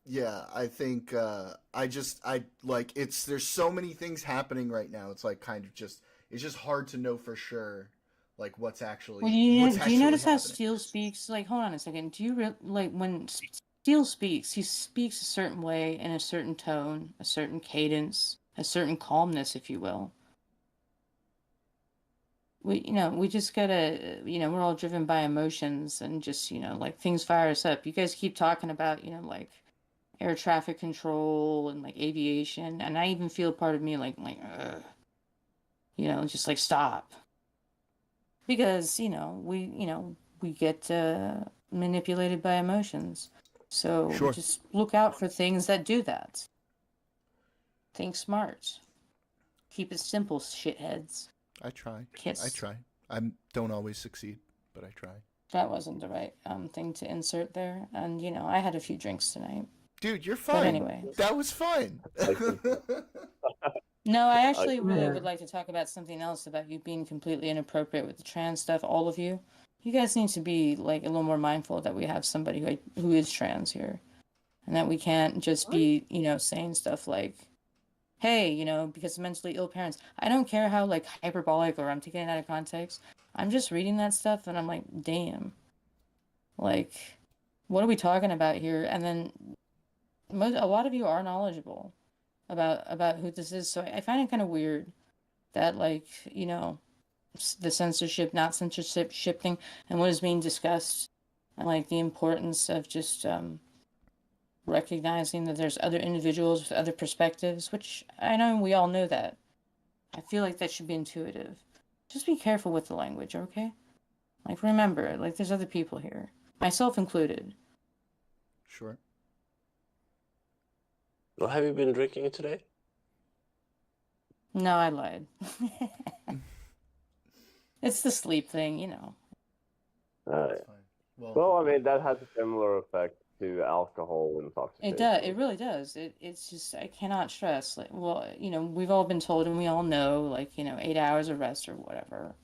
Yeah, I think I like there's so many things happening right now. It's like kind of it's just hard to know for sure like what's actually Well, what's do actually you notice how happening. Steele speaks? Like, hold on a second. Do you like when Steele speaks? He speaks a certain way, in a certain tone, a certain cadence, a certain calmness, if you will. We just gotta, we're all driven by emotions, and just, like things fire us up. You guys keep talking about, like air traffic control and like aviation, and I even feel part of me like, ugh. Just like stop. Because, we get manipulated by emotions. So Sure. just look out for things that do that. Think smart. Keep it simple, shitheads. I try. Kiss. I try. I don't always succeed, but I try. That wasn't the right thing to insert there. And, I had a few drinks tonight. Dude, you're But fine. anyway. That was fine. No, I actually really Yeah. would like to talk about something else, about you being completely inappropriate with the trans stuff, all of you. you guys need to be like a little more mindful that we have somebody who is trans here, and that we can't just be, saying stuff like, hey, because mentally ill parents. I don't care how like hyperbolic or I'm taking it out of context. I'm just reading that stuff and I'm like, damn. Like, what are we talking about here? And then a lot of you are knowledgeable about who this is, so I find it kind of weird that like, the censorship, not censorship thing, and what is being discussed, and like the importance of just recognizing that there's other individuals with other perspectives, which I know we all know that. I feel like that should be intuitive. Just be careful with the language, okay? Like, remember, like, there's other people here, myself included. Sure. Well, have you been drinking today? No, I lied. It's the sleep thing, That's fine. Well, I mean, that has a similar effect to alcohol intoxication. It does. It really does. It's just, I cannot stress. Like, well, we've all been told and we all know, like, 8 hours of rest or whatever.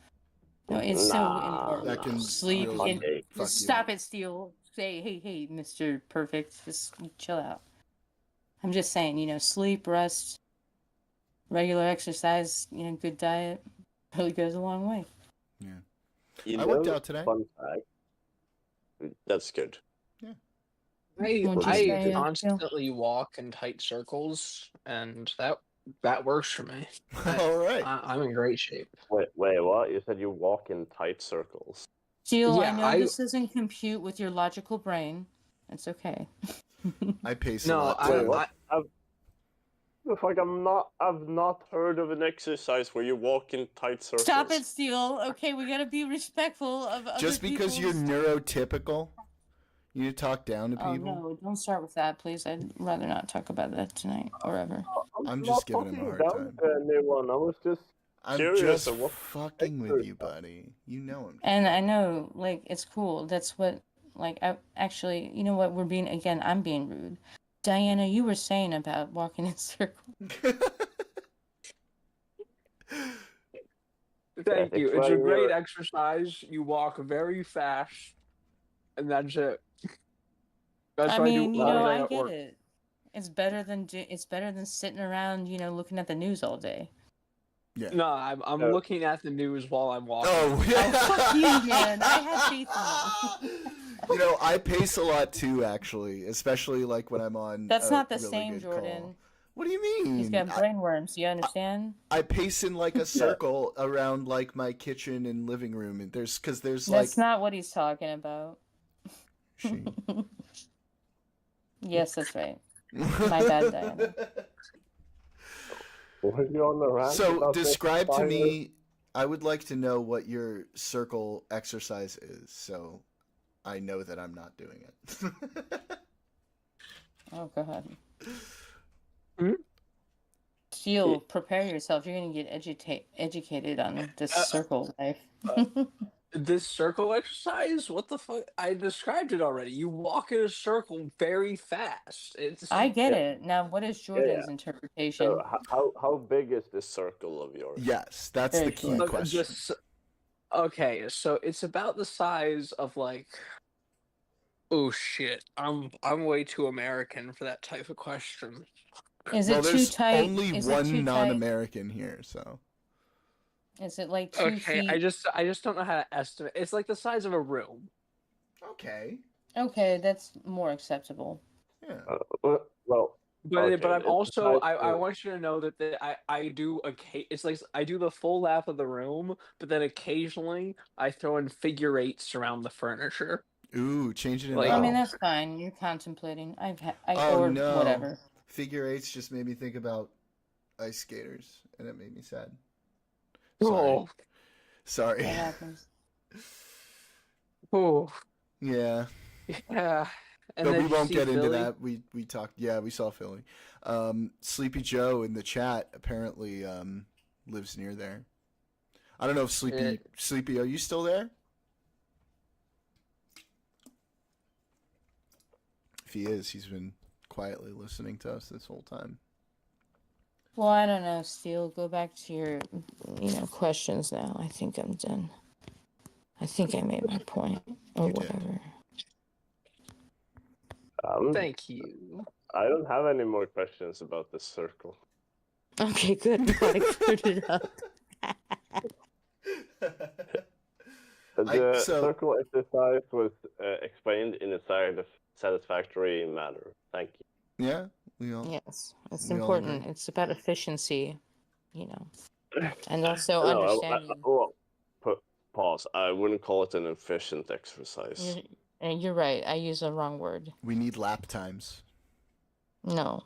No, it's so important. That can Sleep. really fuck you Stop up. it, Steele. Say, hey, Mr. Perfect. Just chill out. I'm just saying, sleep, rest, regular exercise, good diet really goes a long way. Yeah. I worked out today. Fun fact. That's good. Yeah. I constantly walk in tight circles, and that works for me. All right. I'm in great shape. Wait, what? You said you walk in tight circles. Steele, Yeah, I know this doesn't compute with your logical brain. It's okay. I pace a No, lot. Wait, too. what? I've not heard of an exercise where you walk in tight circles. Stop it, Steele. Okay, we gotta be respectful of other Just because you're people's... neurotypical, you need to talk down to people. Oh, no, don't start with that, please. I'd rather not talk about that tonight or ever. I'm just giving him a hard time. Anyone. I was just I'm Curious just of what fucking with you, buddy. You know him. And I know, like, it's cool. That's what, like, actually, you know what? I'm being rude. Diana, you were saying about walking in circles. Thank you. It's a explain great your- exercise. You walk very fast, and that's it. That's I what mean, I do all day I at get work. it. It's better than sitting around, looking at the news all day. Yeah. No, I'm looking at the news while I'm walking. Oh, Oh, fuck you, man. I have faith in you. I pace a lot too, actually, especially like when I'm on. That's not the really same, good Jordan. call. What do you mean? He's got brainworms. You understand? I pace in like a circle around like my kitchen and living room, and there's That's like. not what he's talking about. She. Yes, that's right. My bad, Diana. Were you on the rant So about describe to fire? me. I would like to know what your circle exercise is, so I know that I'm not doing it. Oh, God. Hmm? Steele, prepare yourself. You're going to get educated on this circle life. This circle exercise? What the fuck? I described it already. You walk in a circle very fast. I get it. Now, what is Jordan's interpretation? So how big is this? This circle of yours. Yes, that's Very the key short. question. Okay, so it's about the size of like. Oh shit! I'm way too American for that type of question. Is Well, it too there's tight? only Is it one too tight? non-American here, so. Is it like 2 Okay, feet? I just don't know how to estimate. It's like the size of a room. Okay. Okay, that's more acceptable. Yeah. Well, But Okay, but I'm it's also like, I want you to know that I do it's like I do the full lap of the room, but then occasionally I throw in figure eights around the furniture. Ooh, change it in. Like- I mean, Oh. that's fine. You're contemplating. Oh, or no. whatever. Figure eights just made me think about ice skaters, and it made me sad. Oh, Sorry. That happens. oh, Yeah. yeah. And But then we you won't see get into Philly? that. We talked. Yeah, we saw Philly. Sleepy Joe in the chat apparently lives near there. I don't know if Sleepy, are you still there? If he is, he's been quietly listening to us this whole time. Well, I don't know, Steele. Go back to your, questions now. I think I'm done. I think I made my point, or You did. whatever. Thank you. I don't have any more questions about this circle. Okay, good. I'm glad I cleared it up. The so- circle exercise was explained in a satisfactory manner. Thank you. Yeah, we all. Yes, it's We all important. agree. It's about efficiency, you know, and also No, understanding. well, pause. I wouldn't call it an efficient exercise. You're right. I use the wrong word. We need lap times. No.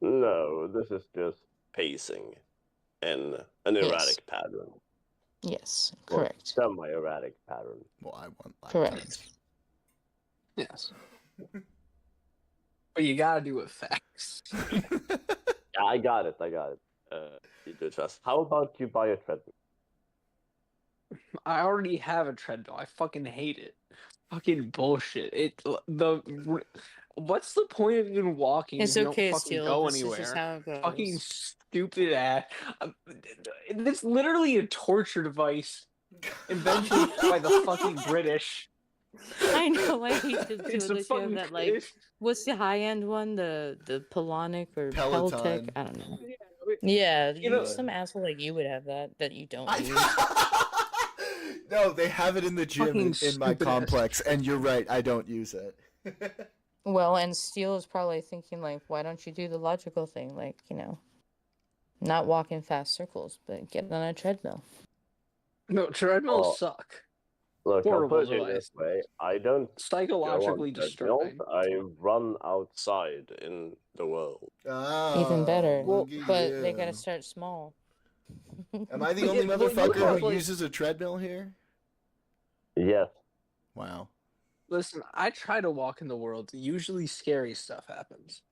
No, this is just pacing in an erratic pattern. Yes. Or Correct. semi-erratic pattern. Well, I want lap Correct. times. Yes. But you gotta do it fast. Yeah, I got it. You do trust. How about you buy a treadmill? I already have a treadmill. I fucking hate it. Fucking bullshit. What's the point of even walking It's if you okay, don't fucking Steele. go This is anywhere? just how it goes. Fucking stupid ass. It's literally a torture device invented by the fucking British. I know. I hate them too. It's a Unless you have fucking that, like, what's the high end one? The Pelonic or Peloton. Peltec? I don't know. Yeah, You know- some asshole like you would have that you don't use. No, they have it in the gym Fucking in my stupid ass. complex, and you're right. I don't use it. Well, and Steele is probably thinking, like, why don't you do the logical thing? Like, not walk in fast circles, but get on a treadmill. No, treadmills Oh. suck. Look, I'll Horrible put it device. this way. I don't Psychologically go on treadmills. disturbing. I run outside in the world. Oh, Even better. look at But they you. gotta start small. Am I the But only yeah, well, you motherfucker have, who like- uses a treadmill here? Yes. Wow. Listen, I try to walk in the world. Usually scary stuff happens.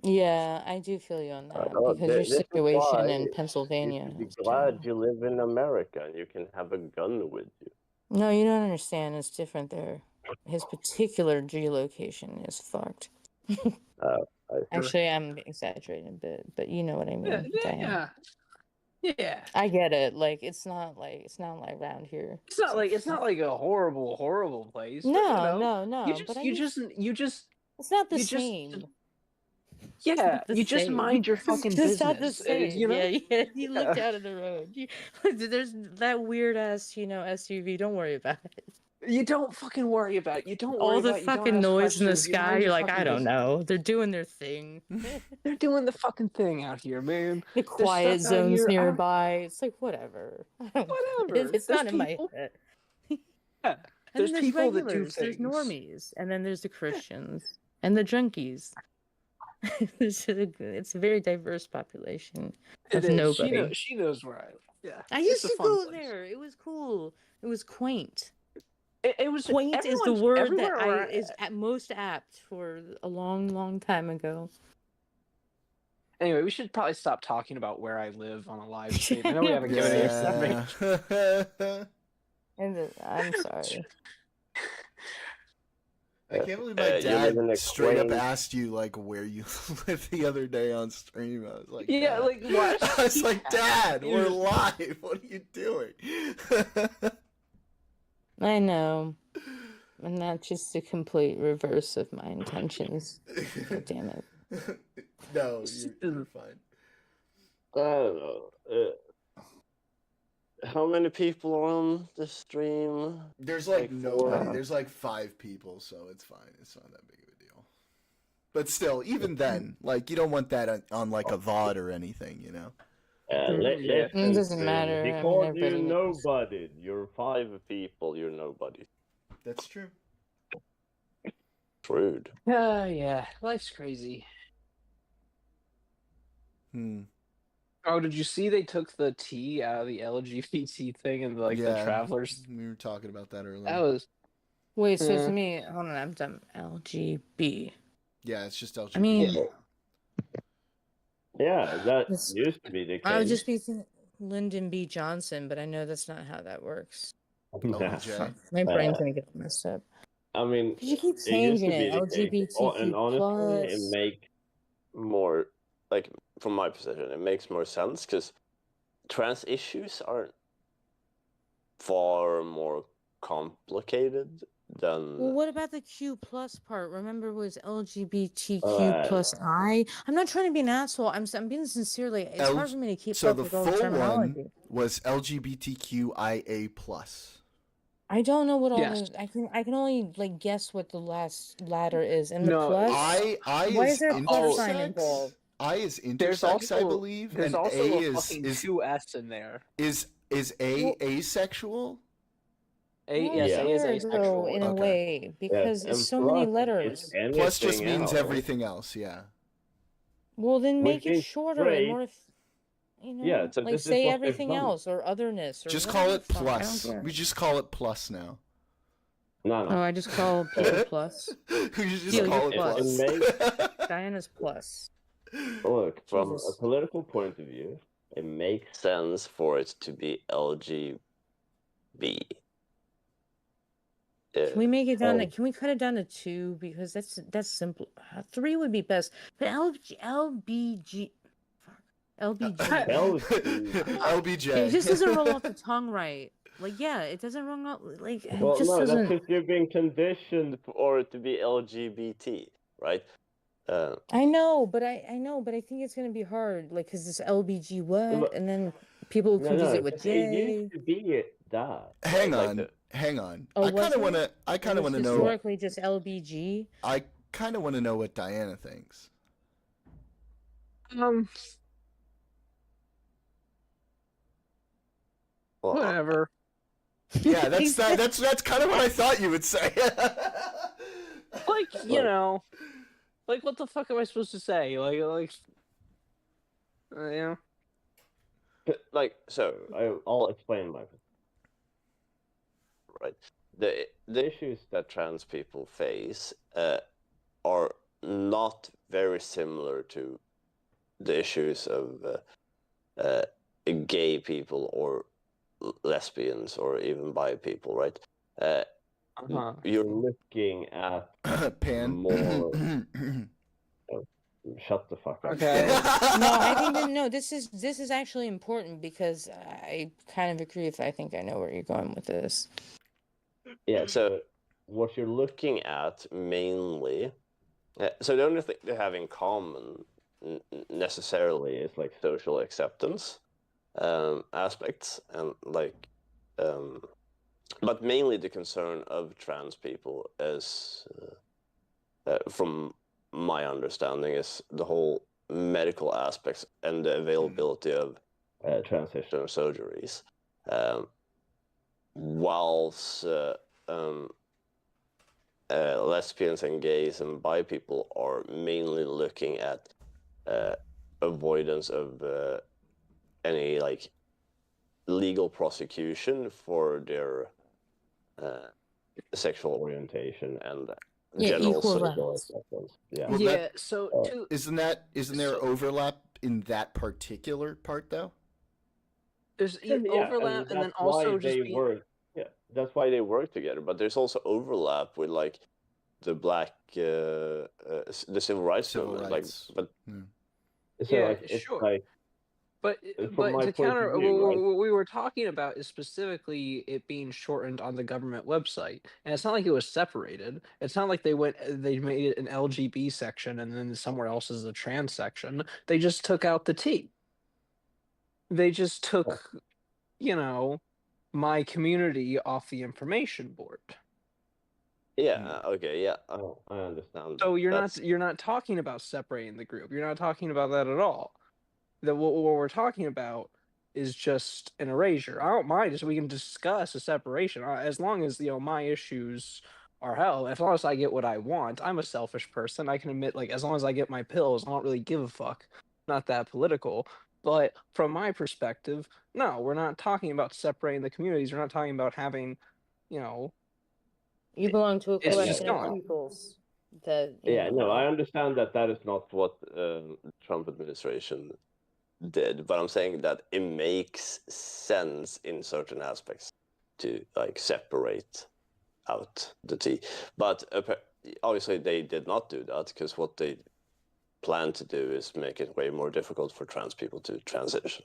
Yeah, I do feel you on that Oh, because your this is situation why in You Pennsylvania. should be is glad terrible. you live in America and you can have a gun with you. No, you don't understand. It's different there. His particular geolocation is fucked. Actually, I'm exaggerating a bit, but you know what I mean, Diane. Yeah. I get it. Like it's not like around here. It's not like a horrible place. But, No. You But just it's not the you just- same. yeah. the You just same. mind your fucking It's business. just not the same. You know? Yeah. You looked out of the road. There's that weird ass, SUV. Don't worry about it. You don't fucking worry about it. You don't worry All the about it. You don't fucking ask noise in the questions. You sky. mind You're your like, I fucking don't business. know. They're doing their thing. They're doing the fucking thing out here, man. The quiet stuff out zones here, nearby. It's like whatever. Whatever. It's There's not in my people- head. Yeah. And There's then there's people that do regulars, there's things. normies, and then there's the Christians and the junkies. It's a very diverse population of It is. nobody. She knows where I live. Yeah. I It's used a to fun go place. there. It was cool. It was quaint. It was Quaint is the everyone's- word everywhere that where is at most apt for a long time ago. Anyway, we should probably stop talking about where I live on a live stream. I know we haven't given any information. Yeah. And I'm sorry. I can't believe my you live dad in a straight up quaint- asked you like where you live the other day on stream. I was like, Yeah, "Dad." like what? I was like, Dad, we're Yeah. live. What are you doing? I know. And that's just a complete reverse of my intentions. God damn it. No, you're fine. I don't know. How many people are on the stream? There's like Like nobody. four. There's like 5 people, so it's fine. It's not that big of a deal. But still, even then, like you don't want that on like a VOD or anything, you know? Yeah. It doesn't matter. He I mean, called everybody you knows. nobody. You're 5 people. You're nobody. That's true. Rude. Yeah, life's crazy. Oh, did you see they took the T out of the LGBT thing and like the Yeah. travelers? We were talking about that earlier. That was Wait, so Yeah. to me, hold on, I'm done. LGB. Yeah, it's just LGBT. I mean, Yeah, that This- used to be the case. I would just be thinking Lyndon B. Johnson, but I know that's not how that works. OJ. My brain's gonna get messed up. I mean, Because you keep it used changing to be it. the case. LGBTQ And honestly, it plus. makes more, like, from my position, it makes more sense because trans issues aren't far more complicated than. Well, what about the Q plus part? Remember, it was LGBTQ plus Uh, I. I'm not trying to be an asshole. I'm being sincerely. It's hard for me to keep So up the with all the full terminology. one was LGBTQIA plus. I don't know what all Yes. the. I can only like guess what the last ladder is. And the No, plus. I Why is is there a plus sign intersex. involved? I is there's intersex, I also believe, there's and also A a is fucking is 2S in there. is A Well, asexual. well, Yes, Yeah. A is sure, though, asexual. in a Okay. way, Yes, because it's and so many plus it's letters. Plus just anything means else, everything else. Yeah. Well, then which make it means shorter and straight. more, Yeah, so like this is say what they've everything done. else or otherness or Just whatever call the it fuck. I don't plus. care. We just call it plus now. No, Oh, no. I just call people plus. We just Deal, call you're it plus. plus. Diana's plus. Look, from a Jesus. political point of view, it makes sense for it to be LGB. Can we make it down to? L- Can we cut it down to 2 because that's simple. 3 would be best. But LBG, fuck, LBG. LBJ. It just doesn't roll off the tongue right. Like yeah, it doesn't roll off. Like it Well, just no, that's doesn't. because you're being conditioned for it to be LGBT, right? I know, but I know, but I think it's gonna be hard. Like, cause it's LBG what, But- and then people No, confuse no, it with 'cause it J. used to be that. Hang right? on, hang on. Oh, I kind was of it? want to. I It kind of was want to know. historically just LBG. I kind of want to know what Diana thinks. Well, Whatever. Yeah, that's kind of what I thought you would say. Like, you know, like what the fuck am I supposed to say? You know. like, so I'll explain my right. The issues that trans people face are not very similar to the issues of gay people or lesbians or even bi people, right? You're looking at Pan. more. Shut the fuck up. Okay. No, I think that no. This is actually important because I kind of agree. If I think I know where you're going with this. Yeah. So what you're looking at mainly. So the only thing they have in common necessarily is like social acceptance aspects and like but mainly the concern of trans people is from my understanding is the whole medical aspects and the availability of transitional surgeries whilst lesbians and gays and bi people are mainly looking at avoidance of any like legal prosecution for their sexual orientation and general equal social rights. acceptance. Yeah. Well, Yeah. So isn't there overlap in that particular part though? there's Yeah, overlap, and then that's why also just they being. work. Yeah, that's why they work together. But there's also overlap with like the black, the civil rights movement. rights. Like, but Yeah. so Yeah, like it's sure. like But from my to point counter, of view, right? what we were talking about is specifically it being shortened on the government website, and it's not like it was separated. It's not like they made it an LGB section and then somewhere else is a trans section. They just took out the T. They just took, you know, my community off the information board. Yeah. Okay. Yeah. I understand. So That's you're not talking about separating the group. You're not talking about that at all. What we're talking about is just an erasure. I don't mind just we can discuss a separation as long as my issues are held. As long as I get what I want, I'm a selfish person. I can admit, like, as long as I get my pills, I don't really give a fuck. Not that political, but from my perspective, no, we're not talking about separating the communities. We're not talking about having, you know, You belong to a it's just collection of gone. peoples that yeah. No, I understand that that is not what Trump administration did, but I'm saying that it makes sense in certain aspects to like separate out the T. But obviously they did not do that because what they plan to do is make it way more difficult for trans people to transition.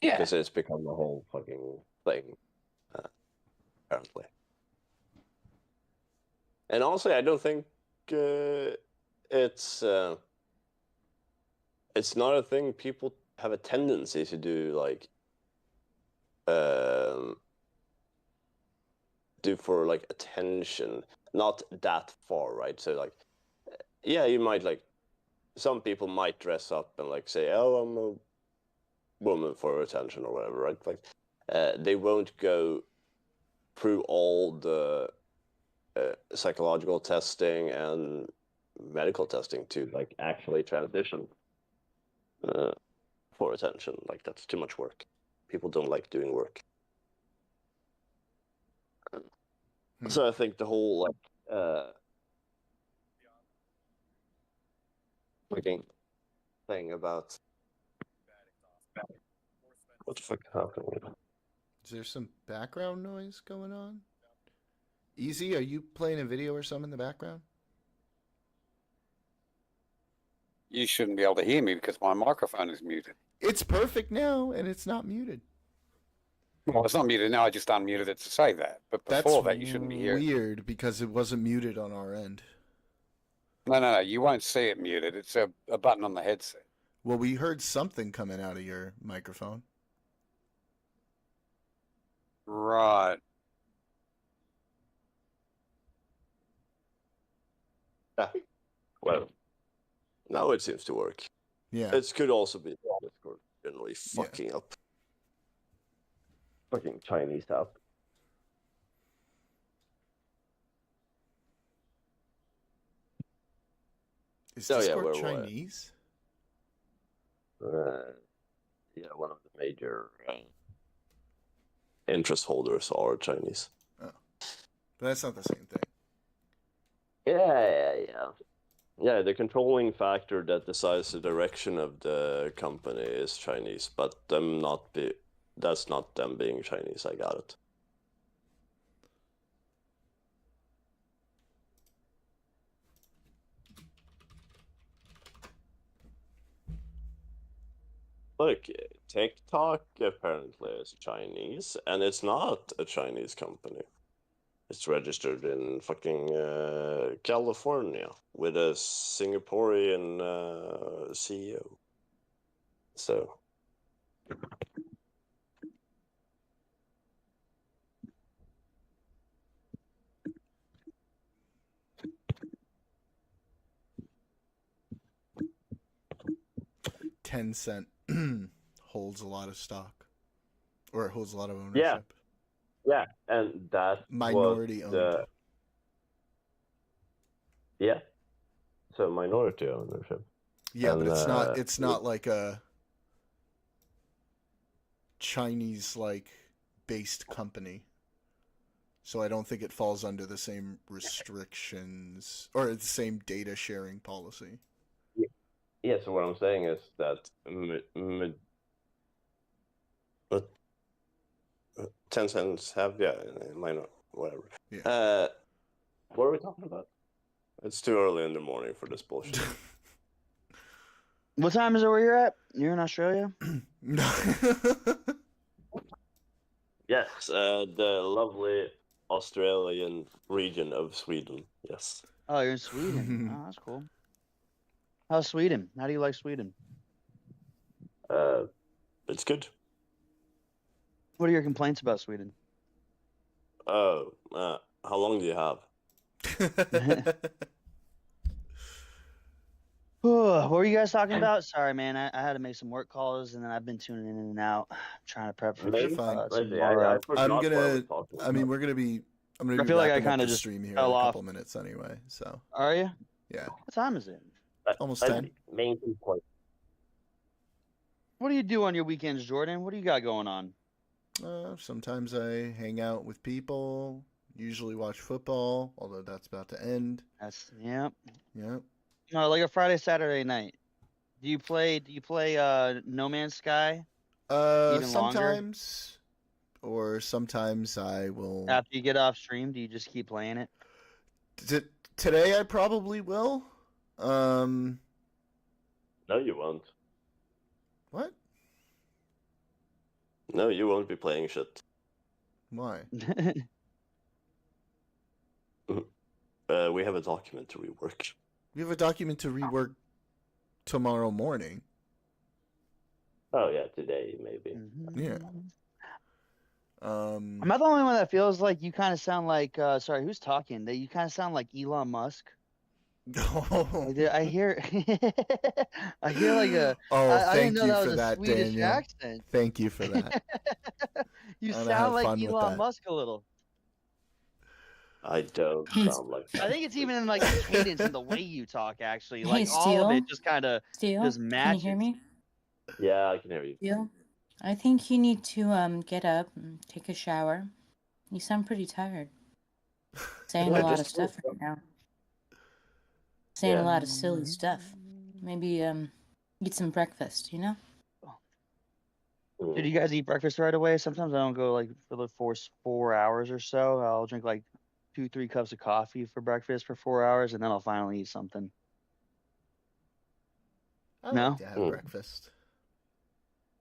Yeah. Because it's become a whole fucking thing. apparently. And also, I don't think it's not a thing people have a tendency to do, like do for like attention. Not that far, right? So like, yeah, you might like, some people might dress up and like say, "Oh, I'm a woman for attention" or whatever, right? Like, they won't go through all the psychological testing and medical testing to like actually transition for attention. Like, that's too much work. People don't like doing work. So I think the whole like fucking thing about what the fuck happened? Is there some background noise going on? Easy, are you playing a video or something in the background? You shouldn't be able to hear me because my microphone is muted. It's perfect now, and it's not muted. Well, it's not muted now. I just unmuted it to say that. But before that, you shouldn't be hearing. Weird because it wasn't muted on our end. No. You won't see it muted. It's a button on the headset. Well, we heard something coming out of your microphone. Right. Yeah. Well, now it seems to work. Yeah. It could also be Discord generally fucking up. Fucking Chinese app. Is Oh, yeah, Discord where was- Chinese? Yeah, one of the major interest holders are Chinese. Oh. But that's not the same thing. Yeah, the controlling factor that decides the direction of the company is Chinese, but that's not them being Chinese, I got it. Look, TikTok apparently is Chinese, and it's not a Chinese company. It's registered in fucking California with a Singaporean CEO. So. Tencent holds a lot of stock, or it holds a lot of ownership. Yeah, and that's Minority owned. Yeah. So minority ownership. Yeah, and, but it's not like a Chinese like based company. So I don't think it falls under the same restrictions or the same data sharing policy. Yeah, so what I'm saying is that but 10 cents have, minor, whatever. Yeah. What are we talking about? It's too early in the morning for this bullshit. What time is it where you're at? You're in Australia? Yes, the lovely Australian region of Sweden. Yes. Oh, you're in Sweden. Oh, that's cool. How's Sweden? How do you like Sweden? It's good. What are your complaints about Sweden? Oh, how long do you have? What were you guys talking about? Sorry, man. I had to make some work calls, and then I've been tuning in and out, trying to prep for Maybe. tomorrow. I'm gonna. I mean, we're gonna be. I'm gonna be. I feel like I wrapping up kind the of just stream here in fell a off. couple minutes anyway. So. Are you? Yeah. What time is it? Almost 10. Main complaint. What do you do on your weekends, Jordan? What do you got going on? Sometimes I hang out with people. Usually watch football, although that's about to end. Yep. Yep. No, like a Friday, Saturday night. Do you play No Man's Sky? Even Sometimes, or sometimes I will. After you get off stream, do you just keep playing it? Today I probably will. No, you won't. What? No, you won't be playing shit. Why? We have a document to rework. We have a document to rework tomorrow morning. Oh yeah, today maybe. Yeah. Am I the only one that feels like you kind of sound like? Sorry, who's talking? That you kind of sound like Elon Musk. I hear, I hear like a. Oh, I didn't thank know you that for was a that, Swedish Daniel. accent. Thank you for that. You I'm gonna sound have like fun with Elon that. Musk a little. I don't He's- sound like that. I think it's even in like the cadence and the way you talk. Actually, Hey, like all of Steel? it just kind of Steel, just can you matches. hear me? Yeah, I can hear you. Steel, I think you need to get up and take a shower. You sound pretty tired. Saying I a lot of just stuff woke right now. Saying Yeah. a lot of silly stuff. Maybe eat some breakfast, you know? Did you guys eat breakfast right away? Sometimes I don't go like for the 4 hours or so. I'll drink like 2-3 cups of coffee for breakfast for 4 hours, and then I'll finally eat something. I No? like to have Mm. breakfast.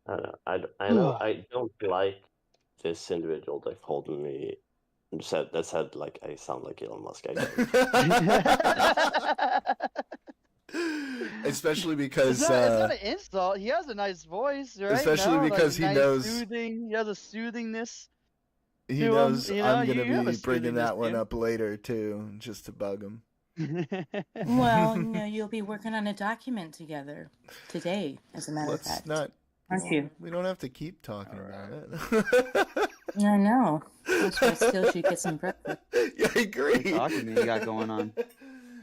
I don't know. I know. I don't like this individual that called me. Said like I sound like Elon Musk. I don't. Especially because It's not an insult. He has a nice voice, right? Especially No? because like, he nice knows- Soothing. He has a soothingness. he to him, knows you know, I'm you gonna have a be bringing soothingness that to one you. up later too, just to bug him. Well, you'll be working on a document together today, as a matter of Let's fact. not. Aren't well, you? We don't have to keep talking about it. I know. That's why Steel should get some breakfast. Yeah, I agree. What document you got going on?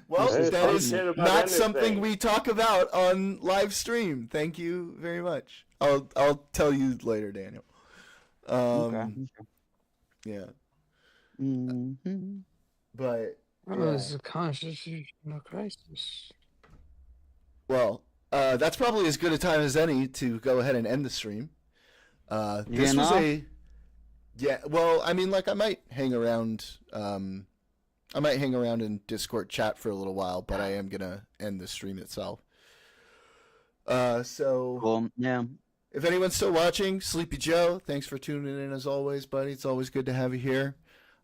Well, Hey, that talk is shit about not something anything. we talk about on live stream. Thank you very much. I'll tell you later, Daniel. Okay. Yeah, Mm-hmm. but Oh, it's a constitutional crisis. well, that's probably as good a time as any to go ahead and end the stream. This getting was off? yeah. Well, I mean, like I might hang around. I might hang around in Discord chat for a little while, but I am gonna end the stream itself. So Cool. Yeah. if anyone's still watching, Sleepy Joe, thanks for tuning in as always, buddy. It's always good to have you here.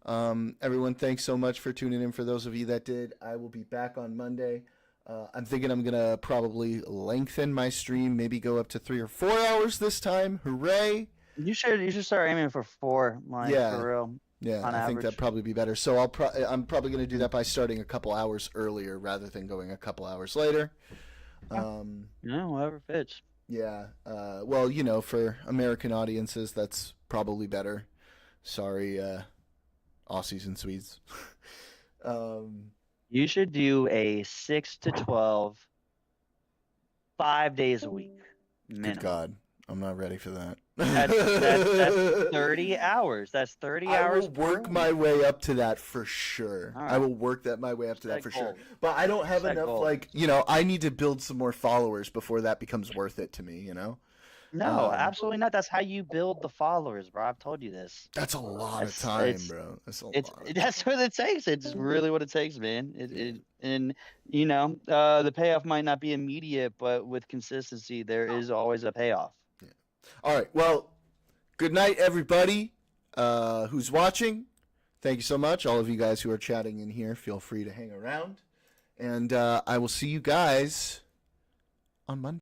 Everyone, thanks so much for tuning in. For those of you that did, I will be back on Monday. I'm thinking I'm gonna probably lengthen my stream, maybe go up to 3 or 4 hours this time. Hooray! You should start aiming for 4, like Yeah. for real. Yeah, On I think average. that'd probably be better. So I'm probably going to do that by starting a couple hours earlier rather than going a couple hours later. Yeah, whatever fits. Yeah. Well, for American audiences, that's probably better. Sorry, Aussies and Swedes. You should do a 6 to 12, 5 days a week. Minimum. Good God, I'm not ready for that. That's 30 hours. That's 30 I hours. will work my way up to that for sure. All I right. will work my way up to that Set for sure. goals. But I don't have Set enough, goals. I need to build some more followers before that becomes worth it to me, No, absolutely not. That's how you build the followers, bro. I've told you this. That's a lot of It's- time, it's- bro. That's a It's lot. that's what it takes. It's really what it takes, man. The payoff might not be immediate, but with consistency, there is always a payoff. All right. Well, good night, everybody who's watching. Thank you so much. All of you guys who are chatting in here, feel free to hang around. And I will see you guys on Monday.